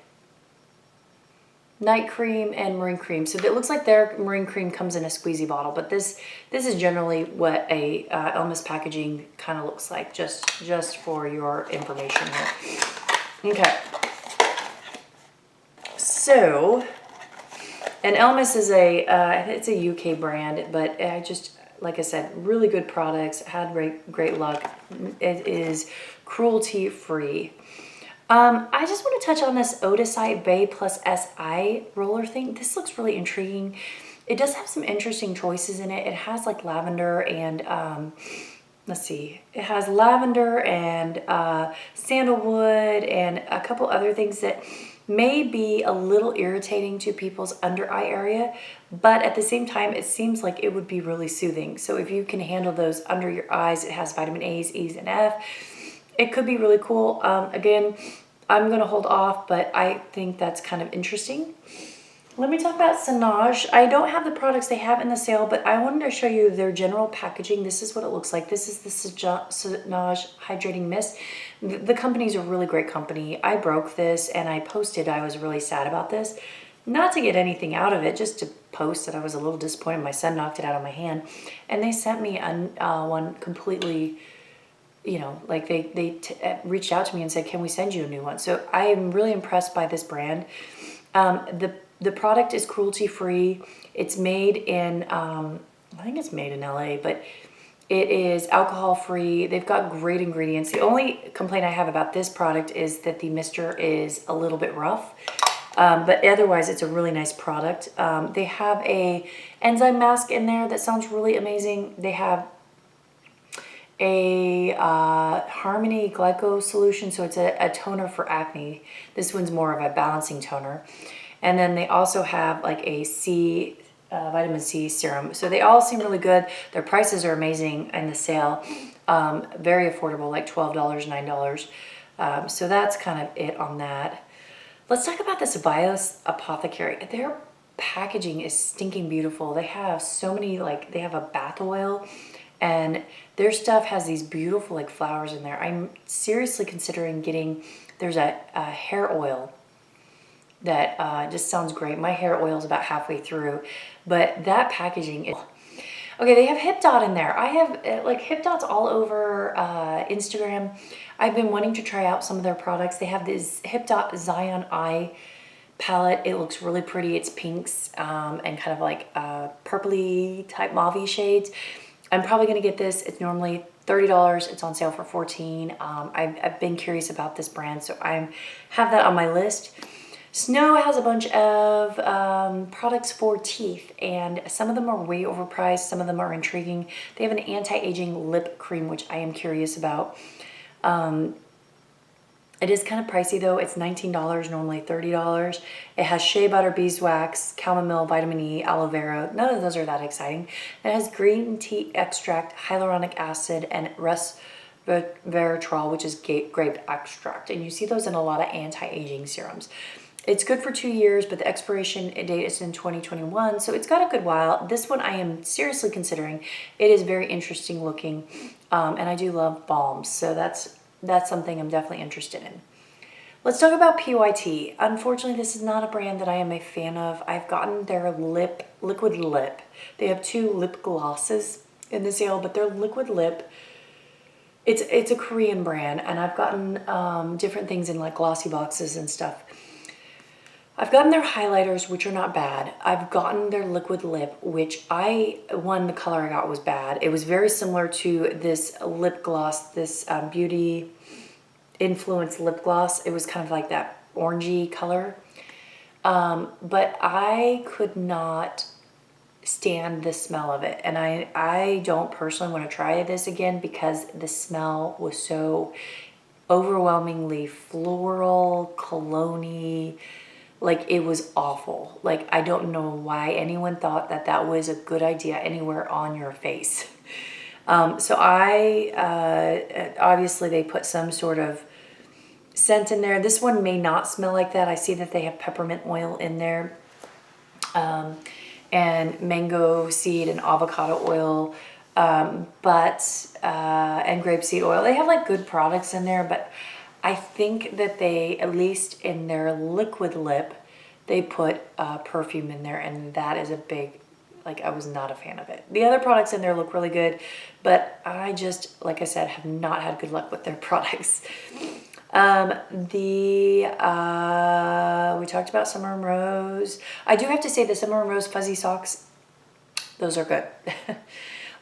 Night cream and marine cream. So it looks like their marine cream comes in a squeezy bottle, but this is generally what a Elmis packaging kind of looks like, just for your information here. Okay. So, and Elmis is it's a UK brand, but I just, like I said, really good products, had great luck. It is cruelty free. I just want to touch on this Odacite Bay Plus SI roller thing. This looks really intriguing. It does have some interesting choices in it. It has like lavender and, let's see, it has lavender and sandalwood and a couple other things that may be a little irritating to people's under eye area, but at the same time, it seems like it would be really soothing. So if you can handle those under your eyes, it has vitamin A's, E's, and F. It could be really cool. Again, I'm going to hold off, but I think that's kind of interesting. Let me talk about Sanage. I don't have the products they have in the sale, but I wanted to show you their general packaging. This is what it looks like. This is the Sanage Hydrating Mist. The company's a really great company. I broke this and I posted I was really sad about this. Not to get anything out of it, just to post that I was a little disappointed. My son knocked it out of my hand. And they sent me one completely... you know, like they reached out to me and said, can we send you a new one? So I am really impressed by this brand. The product is cruelty free. It's made in, I think it's made in LA, but it is alcohol free. They've got great ingredients. The only complaint I have about this product is that the mister is a little bit rough. But otherwise it's a really nice product. They have a enzyme mask in there that sounds really amazing. They have a Harmony Glyco solution, so it's a toner for acne. This one's more of a balancing toner. And then they also have like a vitamin C serum. So they all seem really good. Their prices are amazing in the sale. Very affordable, like $12, $9. So that's kind of it on that. Let's talk about this Bios Apothecary. Their packaging is stinking beautiful. They have so many, like, they have a bath oil, and their stuff has these beautiful like flowers in there. I'm seriously considering getting, there's a hair oil that just sounds great. My hair oil is about halfway through, but that packaging is, Okay, they have Hip Dot in there. I have like Hip Dots all over Instagram. I've been wanting to try out some of their products. They have this Hip Dot Zion Eye palette. It looks really pretty. It's pinks and kind of like purpley type mauve shades. I'm probably going to get this. It's normally $30. It's on sale for $14. I've been curious about this brand, so I have that on my list. Snow has a bunch of products for teeth, and some of them are way overpriced. Some of them are intriguing. They have an anti-aging lip cream, which I am curious about. It is kind of pricey though. It's $19, normally $30. It has shea butter, beeswax, chamomile, vitamin E, aloe vera. None of those are that exciting. It has green tea extract, hyaluronic acid, and resveratrol, which is grape extract. And you see those in a lot of anti-aging serums. It's good for 2 years, but the expiration date is in 2021, so it's got a good while. This one I am seriously considering. It is very interesting looking, and I do love balms, so that's something I'm definitely interested in. Let's talk about PYT. Unfortunately, this is not a brand that I am a fan of. I've gotten their liquid lip. They have 2 lip glosses in the sale, but their liquid lip, it's a Korean brand, and I've gotten different things in like glossy boxes and stuff. I've gotten their highlighters, which are not bad. I've gotten their liquid lip, which the color I got was bad. It was very similar to this lip gloss, this beauty influence lip gloss. It was kind of like that orangey color. But I could not stand the smell of it. And I don't personally want to try this again because the smell was so overwhelmingly floral, cologne-y. Like, it was awful. Like, I don't know why anyone thought that that was a good idea anywhere on your face. So obviously they put some sort of scent in there. This one may not smell like that. I see that they have peppermint oil in there, and mango seed and avocado oil, and grapeseed oil. They have like good products in there, but I think that they, at least in their liquid lip, they put perfume in there, and that is a big, like, I was not a fan of it. The other products in there look really good, but I just, like I said, have not had good luck with their products. We talked about Summer and Rose. I do have to say the Summer and Rose fuzzy socks, those are good.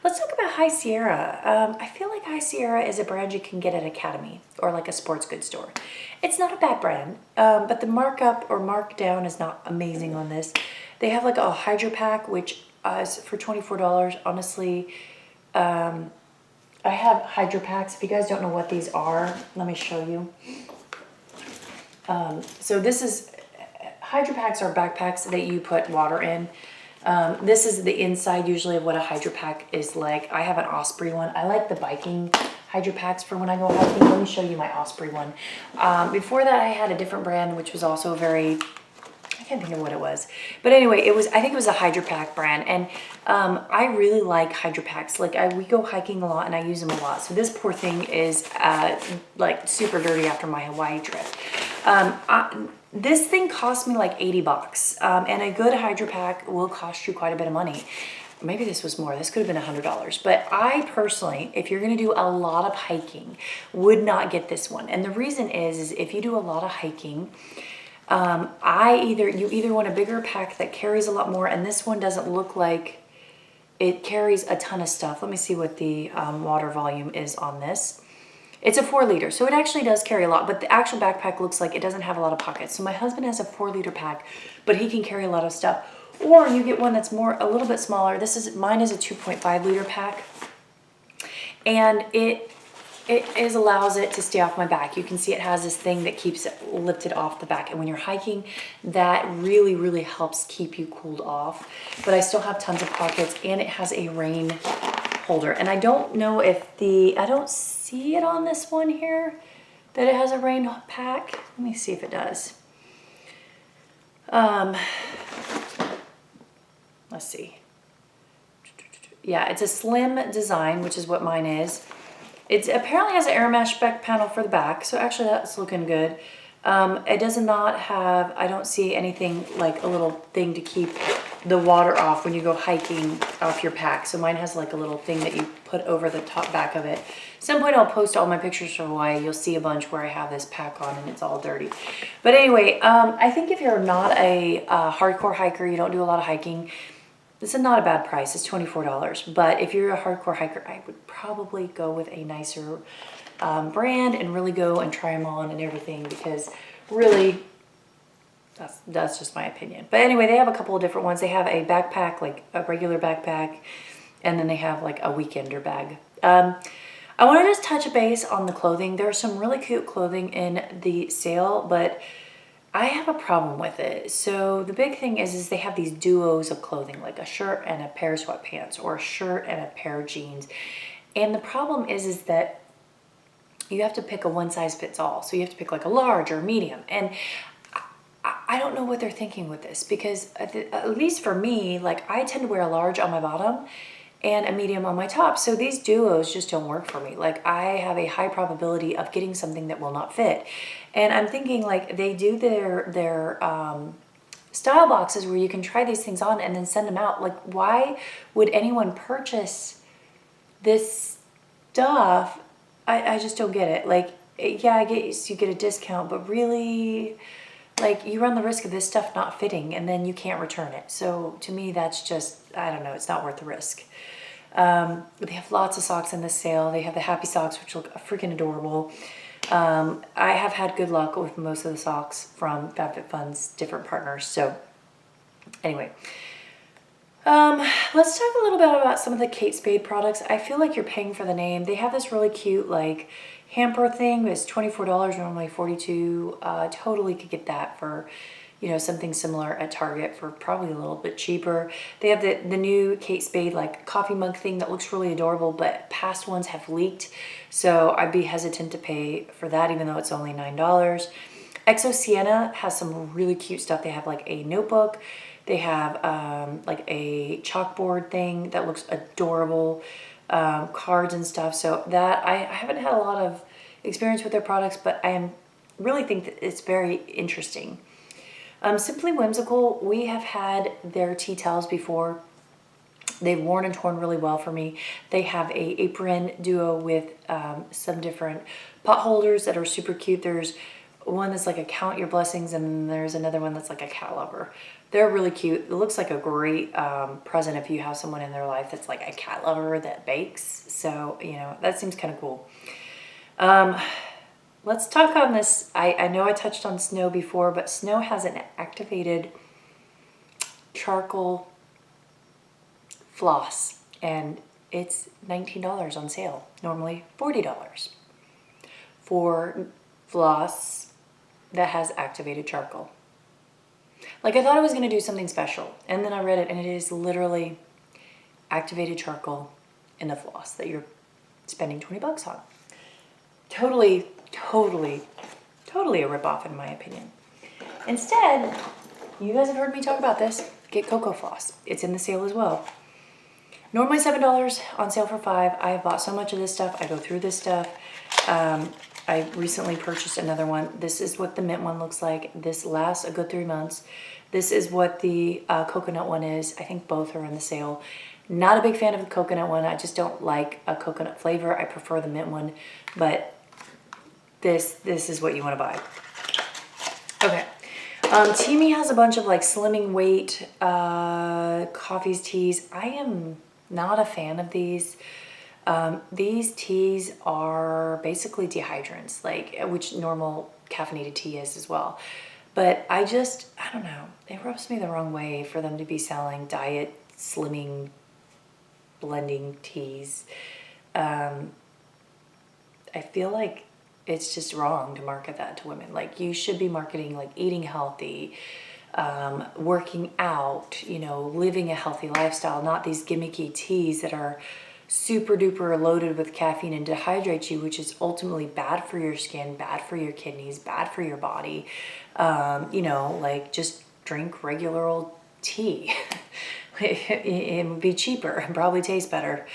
Let's talk about High Sierra. I feel like High Sierra is a brand you can get at Academy or like a sports goods store. It's not a bad brand, but the markup or markdown is not amazing on this. They have like a Hydro Pack, which is for $24. Honestly, I have Hydro Packs. If you guys don't know what these are, let me show you. So this is, Hydro Packs are backpacks that you put water in. This is the inside usually of what a Hydro Pack is like. I have an Osprey one. I like the biking Hydro Packs for when I go hiking. Let me show you my Osprey one. Before that I had a different brand, which was also very, I can't think of what it was. But anyway, I think it was a Hydro Pack brand. And I really like Hydro Packs. Like we go hiking a lot and I use them a lot. So this poor thing is like super dirty after my Hawaii trip. This thing cost me like 80 bucks, and a good Hydro Pack will cost you quite a bit of money. Maybe this was more. This could have been $100. But I personally, if you're going to do a lot of hiking, would not get this one. And the reason is if you do a lot of hiking, you either want a bigger pack that carries a lot more, and this one doesn't look like it carries a ton of stuff. Let me see what the water volume is on this. It's a 4 liter, so it actually does carry a lot, but the actual backpack looks like it doesn't have a lot of pockets. So my husband has a 4 liter pack, but he can carry a lot of stuff. Or you get one that's a little bit smaller. Mine is a 2.5 liter pack, and it allows it to stay off my back. You can see it has this thing that keeps it lifted off the back, and when you're hiking, that really, really helps keep you cooled off. But I still have tons of pockets, and it has a rain holder. And I don't know if I don't see it on this one here, that it has a rain pack. Let me see if it does. Let's see. Yeah, it's a slim design, which is what mine is. It apparently has an air mesh back panel for the back, so actually that's looking good. It does not have, I don't see anything like a little thing to keep the water off when you go hiking off your pack. So mine has like a little thing that you put over the top back of it. At some point I'll post all my pictures from Hawaii. You'll see a bunch where I have this pack on and it's all dirty. But anyway, I think if you're not a hardcore hiker, you don't do a lot of hiking, this is not a bad price. It's $24. But if you're a hardcore hiker, I would probably go with a nicer brand and really go and try them on and everything, because really that's just my opinion. But anyway, they have a couple of different ones. They have a backpack, like a regular backpack, and then they have like a weekender bag. I want to just touch base on the clothing. There's some really cute clothing in the sale, but I have a problem with it. So the big thing is they have these duos of clothing, like a shirt and a pair of sweatpants, or a shirt and a pair of jeans. And the problem is that you have to pick a one size fits all. So you have to pick like a large or a medium. And I don't know what they're thinking with this, because at least for me, like I tend to wear a large on my bottom and a medium on my top. So these duos just don't work for me. Like I have a high probability of getting something that will not fit. And I'm thinking like they do their style boxes where you can try these things on and then send them out. Like why would anyone purchase this stuff? I just don't get it. Like, yeah, I get you get a discount, but really, like you run the risk of this stuff not fitting and then you can't return it. So to me, that's just, I don't know, it's not worth the risk. They have lots of socks in this sale. They have the happy socks, which look freaking adorable. I have had good luck with most of the socks from FabFitFun's different partners. So anyway, let's talk a little bit about some of the Kate Spade products. I feel like you're paying for the name. They have this really cute like hamper thing. It's $24, normally $42. Totally could get that for, you know, something similar at Target for probably a little bit cheaper. They have the new Kate Spade like coffee mug thing that looks really adorable, but past ones have leaked. So I'd be hesitant to pay for that, even though it's only $9. Exo Sienna has some really cute stuff. They have like a notebook. They have like a chalkboard thing that looks adorable, cards and stuff. So that I haven't had a lot of experience with their products, but I really think that it's very interesting. Simply Whimsical, we have had their tea towels before. They've worn and torn really well for me. They have a apron duo with some different pot holders that are super cute. There's one that's like a count your blessings, and then there's another one that's like a cat lover. They're really cute. It looks like a great present if you have someone in their life that's like a cat lover that bakes. So, you know, that seems kind of cool. Let's talk on this. I know I touched on Snow before, but Snow has an activated charcoal floss, and it's $19 on sale, normally $40 for floss that has activated charcoal. Like I thought I was going to do something special, and then I read it and it is literally activated charcoal in the floss that you're spending 20 bucks on. Totally a ripoff in my opinion. Instead, you guys have heard me talk about this, get Cocoa Floss. It's in the sale as well. Normally $7, on sale for $5. I have bought so much of this stuff. I go through this stuff. I recently purchased another one. This is what the mint one looks like. This lasts a good 3 months. This is what the coconut one is. I think both are in the sale. Not a big fan of the coconut one. I just don't like a coconut flavor. I prefer the mint one, but this is what you want to buy. Okay. Tame has a bunch of like slimming weight coffees, teas. I am not a fan of these. These teas are basically dehydrants, like which normal caffeinated tea is as well. But I don't know. It rubs me the wrong way for them to be selling diet slimming blending teas. I feel like it's just wrong to market that to women. Like you should be marketing like eating healthy, working out, you know, living a healthy lifestyle, not these gimmicky teas that are super duper loaded with caffeine and dehydrate you, which is ultimately bad for your skin, bad for your kidneys, bad for your body. You know, like just drink regular old tea. It would be cheaper and probably taste better.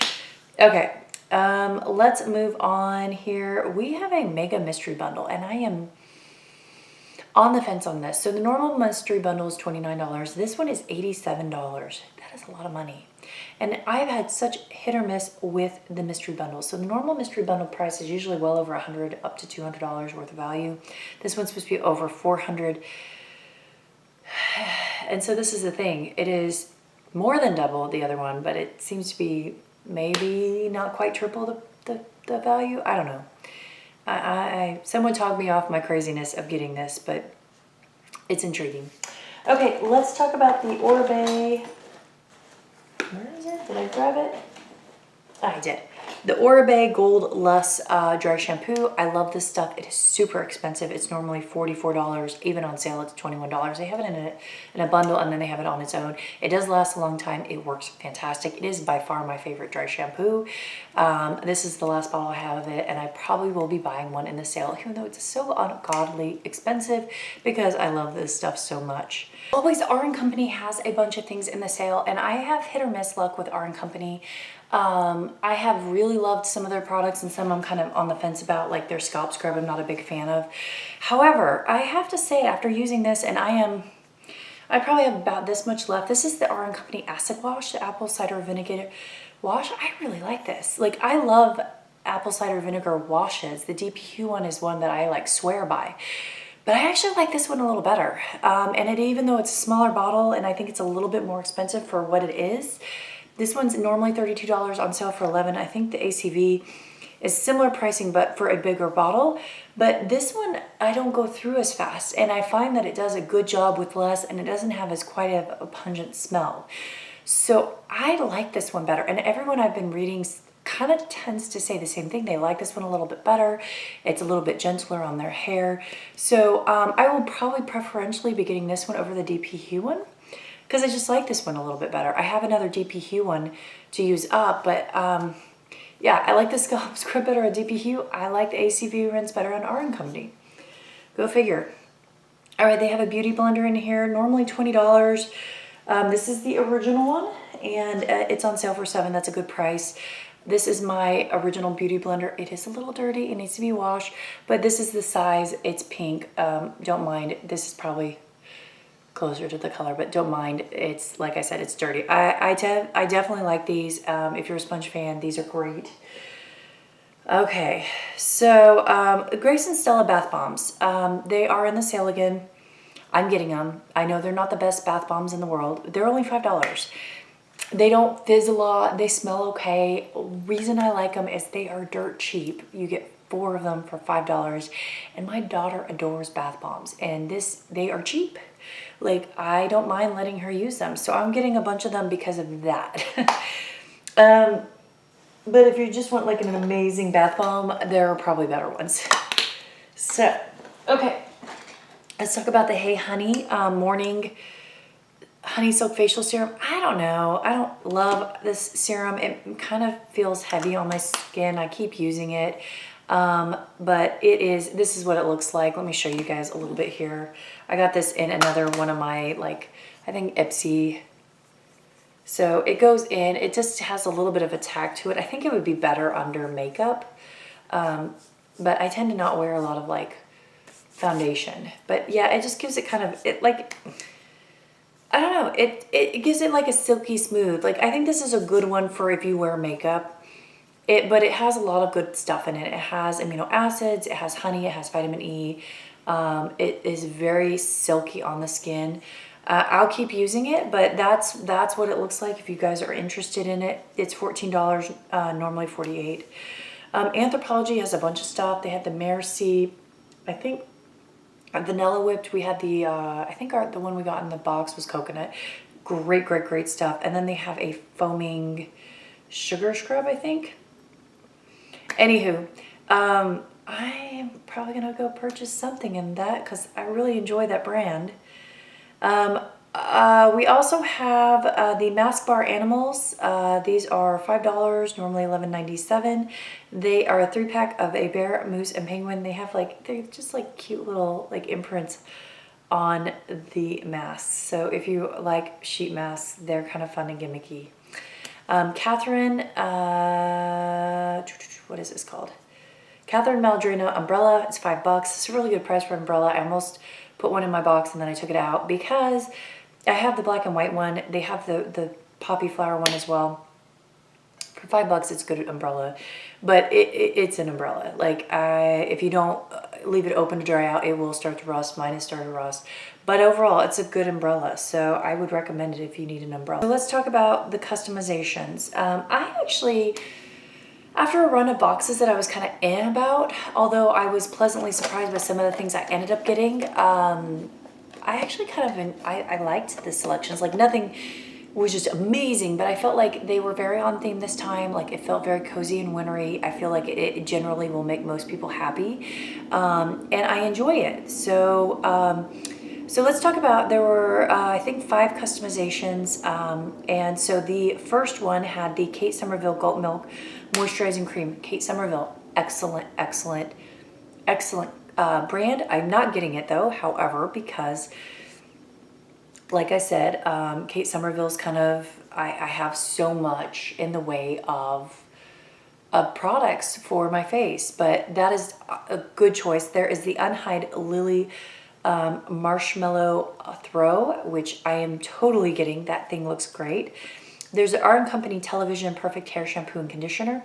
Okay, let's move on here. We have a mega mystery bundle, and I am on the fence on this. So the normal mystery bundle is $29. This one is $87. That is a lot of money. And I've had such hit or miss with the mystery bundle. So the normal mystery bundle price is usually well over $100 up to $200 worth of value. This one's supposed to be over $400. And so this is the thing. It is more than double the other one, but it seems to be maybe not quite triple the value. I don't know. Someone talked me off my craziness of getting this, but it's intriguing. Okay, let's talk about the Oribe. Where is it? Did I grab it? I did. The Oribe Gold Lush Dry Shampoo. I love this stuff. It is super expensive. It's normally $44. Even on sale, it's $21. They have it in a bundle, and then they have it on its own. It does last a long time. It works fantastic. It is by far my favorite dry shampoo. This is the last bottle I have of it, and I probably will be buying one in the sale, even though it's so ungodly expensive, because I love this stuff so much. Always, R & Company has a bunch of things in the sale, and I have hit or miss luck with R & Company. I have really loved some of their products, and some I'm kind of on the fence about, like their scalp scrub I'm not a big fan of. However, I have to say, after using this, and I probably have about this much left. This is the R & Company Acid Wash, the apple cider vinegar wash. I really like this. Like, I love apple cider vinegar washes. The DPQ one is one that I like swear by. But I actually like this one a little better. And even though it's a smaller bottle, and I think it's a little bit more expensive for what it is, this one's normally $32 on sale for $11. I think the ACV is similar pricing, but for a bigger bottle. But this one, I don't go through as fast. And I find that it does a good job with less, and it doesn't have as quite a pungent smell. So I like this one better. And everyone I've been reading kind of tends to say the same thing. They like this one a little bit better. It's a little bit gentler on their hair. So I will probably preferentially be getting this one over the DPQ one, because I just like this one a little bit better. I have another DPQ one to use up, but yeah, I like the scalp scrub better on DPQ. I like the ACV rinse better on R & Company. Go figure. All right, they have a beauty blender in here, normally $20. This is the original one, and it's on sale for $7. That's a good price. This is my original beauty blender. It is a little dirty. It needs to be washed, but this is the size. It's pink. Don't mind. This is probably closer to the color, but don't mind. It's, like I said, it's dirty. I definitely like these. If you're a sponge fan, these are great. Okay, so Grace and Stella bath bombs. They are in the sale again. I'm getting them. I know they're not the best bath bombs in the world. They're only $5. They don't fizz a lot. They smell okay. Reason I like them is they are dirt cheap. You get 4 of them for $5. And my daughter adores bath bombs, and they are cheap. Like, I don't mind letting her use them. So I'm getting a bunch of them because of that. But if you just want like an amazing bath bomb, there are probably better ones. So, okay. Let's talk about the Hey Honey Morning Honey Silk Facial Serum. I don't know. I don't love this serum. It kind of feels heavy on my skin. I keep using it. But this is what it looks like. Let me show you guys a little bit here. I got this in another one of my, like, I think Ipsy. So it goes in, it just has a little bit of a tack to it. I think it would be better under makeup. But I tend to not wear a lot of like foundation. But yeah, it just gives it kind of, I don't know, it gives it like a silky smooth. Like, I think this is a good one for if you wear makeup. But it has a lot of good stuff in it. It has amino acids, it has honey, it has vitamin E. It is very silky on the skin. I'll keep using it, but that's what it looks like if you guys are interested in it. It's $14, normally $48. Anthropologie has a bunch of stuff. They had the Merci, I think, vanilla whipped. We had the, I think the one we got in the box was coconut. Great, great, great stuff. And then they have a foaming sugar scrub, I think. Anywho, I am probably going to go purchase something in that because I really enjoy that brand. We also have the Mask Bar Animals. These are $5, normally $11.97. They are a 3-pack of a bear, moose, and penguin. They have like, they're just like cute little like imprints on the masks. So if you like sheet masks, they're kind of fun and gimmicky. Catherine, what is this called? Catherine Malandrino umbrella. It's $5. It's a really good price for umbrella. I almost put one in my box and then I took it out because I have the black and white one. They have the poppy flower one as well. For $5, it's a good umbrella, but it's an umbrella. Like if you don't leave it open to dry out, it will start to rust. Mine has started to rust, but overall, it's a good umbrella. So I would recommend it if you need an umbrella. So let's talk about the customizations. I actually, after a run of boxes that I was kind of about, although I was pleasantly surprised by some of the things I ended up getting, I actually kind of, I liked the selections. Like nothing was just amazing, but I felt like they were very on theme this time. Like it felt very cozy and wintry. I feel like it generally will make most people happy, and I enjoy it. So so let's talk about, there were I think 5 customizations, and so the first one had the Kate Somerville Goat Milk Moisturizing Cream. Kate Somerville, excellent brand. I'm not getting it though, however, because like I said, Kate Somerville's kind of, I have so much in the way of products for my face, but that is a good choice. There is the Unhide Lily Marshmallow Throw, which I am totally getting. That thing looks great. There's the R & Company Television Perfect Hair Shampoo and Conditioner.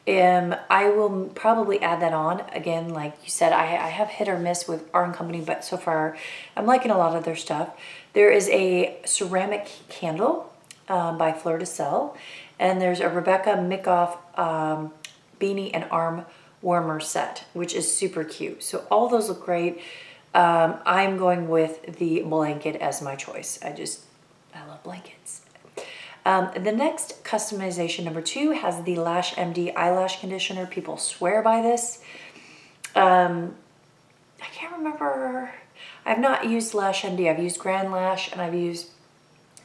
I will probably add that on. Again, like you said, I have hit or miss with R & Company, but so far I'm liking a lot of their stuff. There is a ceramic candle by Fleur de Sel, and there's a Rebecca Mickoff beanie and arm warmer set, which is super cute. So all those look great. I'm going with the blanket as my choice. I love blankets. The next customization, number 2, has the Lash Md eyelash conditioner. People swear by this. I can't remember. I've not used Lash Md. I've used Grand Lash and I've used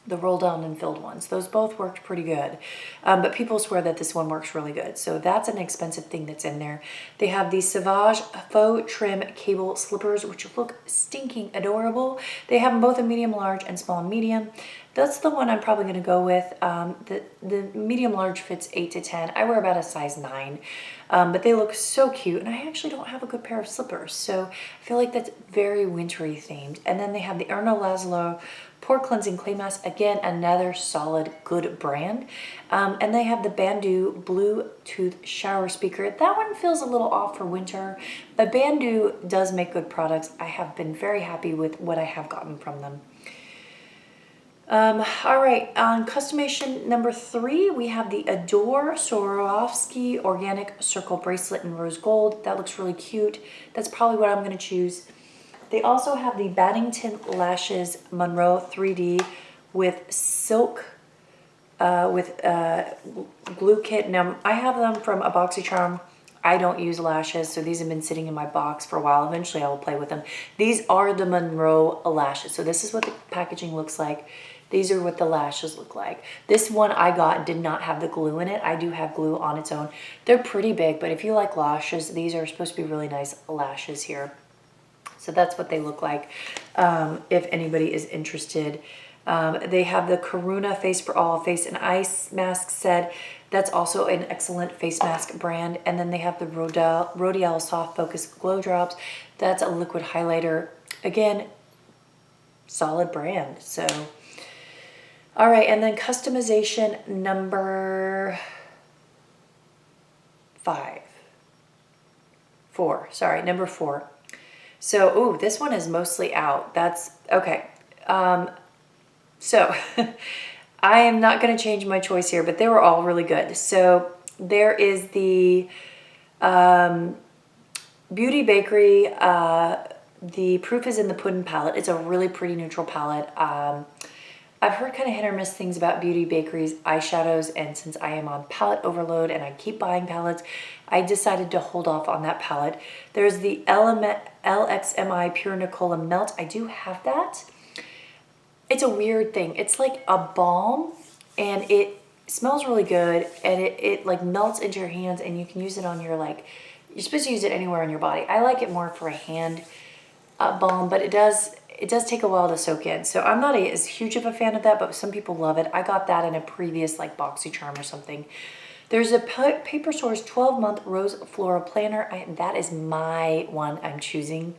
the roll down and filled ones. Those both worked pretty good. But people swear that this one works really good. So that's an expensive thing that's in there. They have the Sauvage Faux Trim Cable Slippers, which look stinking adorable. They have them both in medium, large, and small and medium. That's the one I'm probably going to go with. The medium large fits 8 to 10. I wear about a size 9, but they look so cute, and I actually don't have a good pair of slippers, so I feel like that's very wintry themed. And then they have the Erno Laszlo Pore Cleansing Clay Mask. Again, another solid, good brand. And they have the Bandu Bluetooth Shower Speaker. That one feels a little off for winter, but Bandu does make good products. I have been very happy with what I have gotten from them. All right, on customization number 3, we have the Adore Swarovski Organic Circle Bracelet in Rose Gold. That looks really cute. That's probably what I'm going to choose. They also have the Baddington Lashes Monroe 3D with silk, glue kit. Now, I have them from a BoxyCharm. I don't use lashes, so these have been sitting in my box for a while. Eventually, I will play with them. These are the Monroe lashes. So this is what the packaging looks like. These are what the lashes look like. This one I got did not have the glue in it. I do have glue on its own. They're pretty big, but if you like lashes, these are supposed to be really nice lashes here. So that's what they look like, if anybody is interested. They have the Karuna Face for All Face and Ice Mask set. That's also an excellent face mask brand. And then they have the Rodial Soft Focus Glow Drops. That's a liquid highlighter. Again, solid brand. So, all right. And then customization number 4. So, ooh, this one is mostly out. That's okay. So I am not going to change my choice here, but they were all really good. So there is the Beauty Bakery, the Proof is in the Puddin' palette. It's a really pretty neutral palette. I've heard kind of hit or miss things about Beauty Bakery's eyeshadows, and since I am on palette overload and I keep buying palettes, I decided to hold off on that palette. There's the LXMI Pure Nicola Melt. I do have that. It's a weird thing. It's like a balm, and it smells really good, and it like melts into your hands, and you can use it on your, like, you're supposed to use it anywhere on your body. I like it more for a hand balm, but it does take a while to soak in. So I'm not as huge of a fan of that, but some people love it. I got that in a previous like BoxyCharm or something. There's a Paper Source 12-month Rose Floral Planner. That is my one I'm choosing.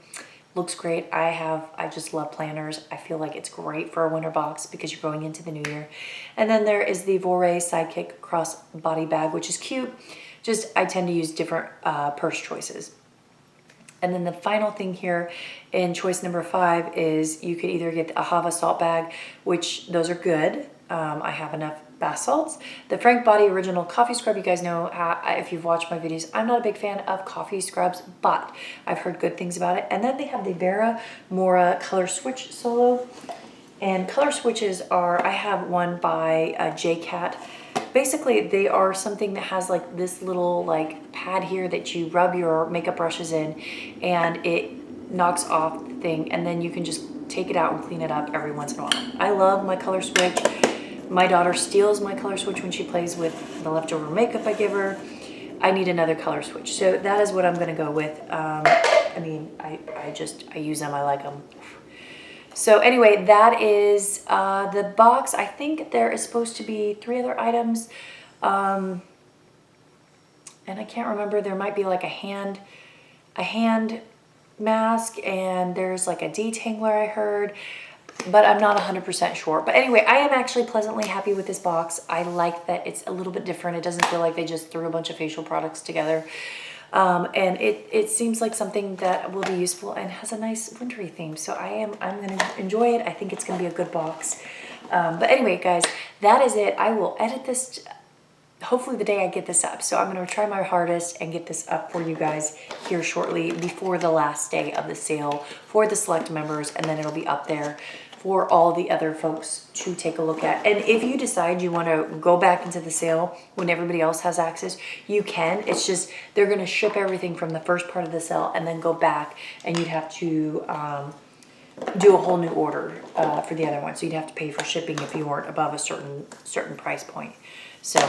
Looks great. I just love planners. I feel like it's great for a winter box because you're going into the new year. And then there is the Voray Sidekick Cross Body Bag, which is cute. Just, I tend to use different purse choices. And then the final thing here in choice number 5 is you could either get the Ahava salt bag, which those are good. I have enough bath salts. The Frank Body Original Coffee Scrub, you guys know if you've watched my videos, I'm not a big fan of coffee scrubs, but I've heard good things about it. And then they have the Vera Mora Color Switch Solo. And color switches are, I have one by JCat. Basically, they are something that has like this little like pad here that you rub your makeup brushes in, and it knocks off the thing, and then you can just take it out and clean it up every once in a while. I love my color switch. My daughter steals my color switch when she plays with the leftover makeup I give her. I need another color switch. So that is what I'm gonna go with. I mean, I use them, I like them. So anyway, that is the box. I think there is supposed to be 3 other items. And I can't remember, there might be like a hand mask, and there's like a detangler I heard, but I'm not 100% sure. But anyway, I am actually pleasantly happy with this box. I like that it's a little bit different. It doesn't feel like they just threw a bunch of facial products together. And it seems like something that will be useful and has a nice wintry theme. So I'm going to enjoy it. I think it's going to be a good box. But anyway, guys, that is it. I will edit this hopefully the day I get this up. So I'm going to try my hardest and get this up for you guys here shortly before the last day of the sale for the select members. And then it'll be up there for all the other folks to take a look at. And if you decide you want to go back into the sale when everybody else has access, you can. It's just they're going to ship everything from the first part of the sale and then go back, and you'd have to do a whole new order for the other one. So you'd have to pay for shipping if you weren't above a certain price point. So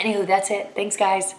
anywho, that's it. Thanks, guys.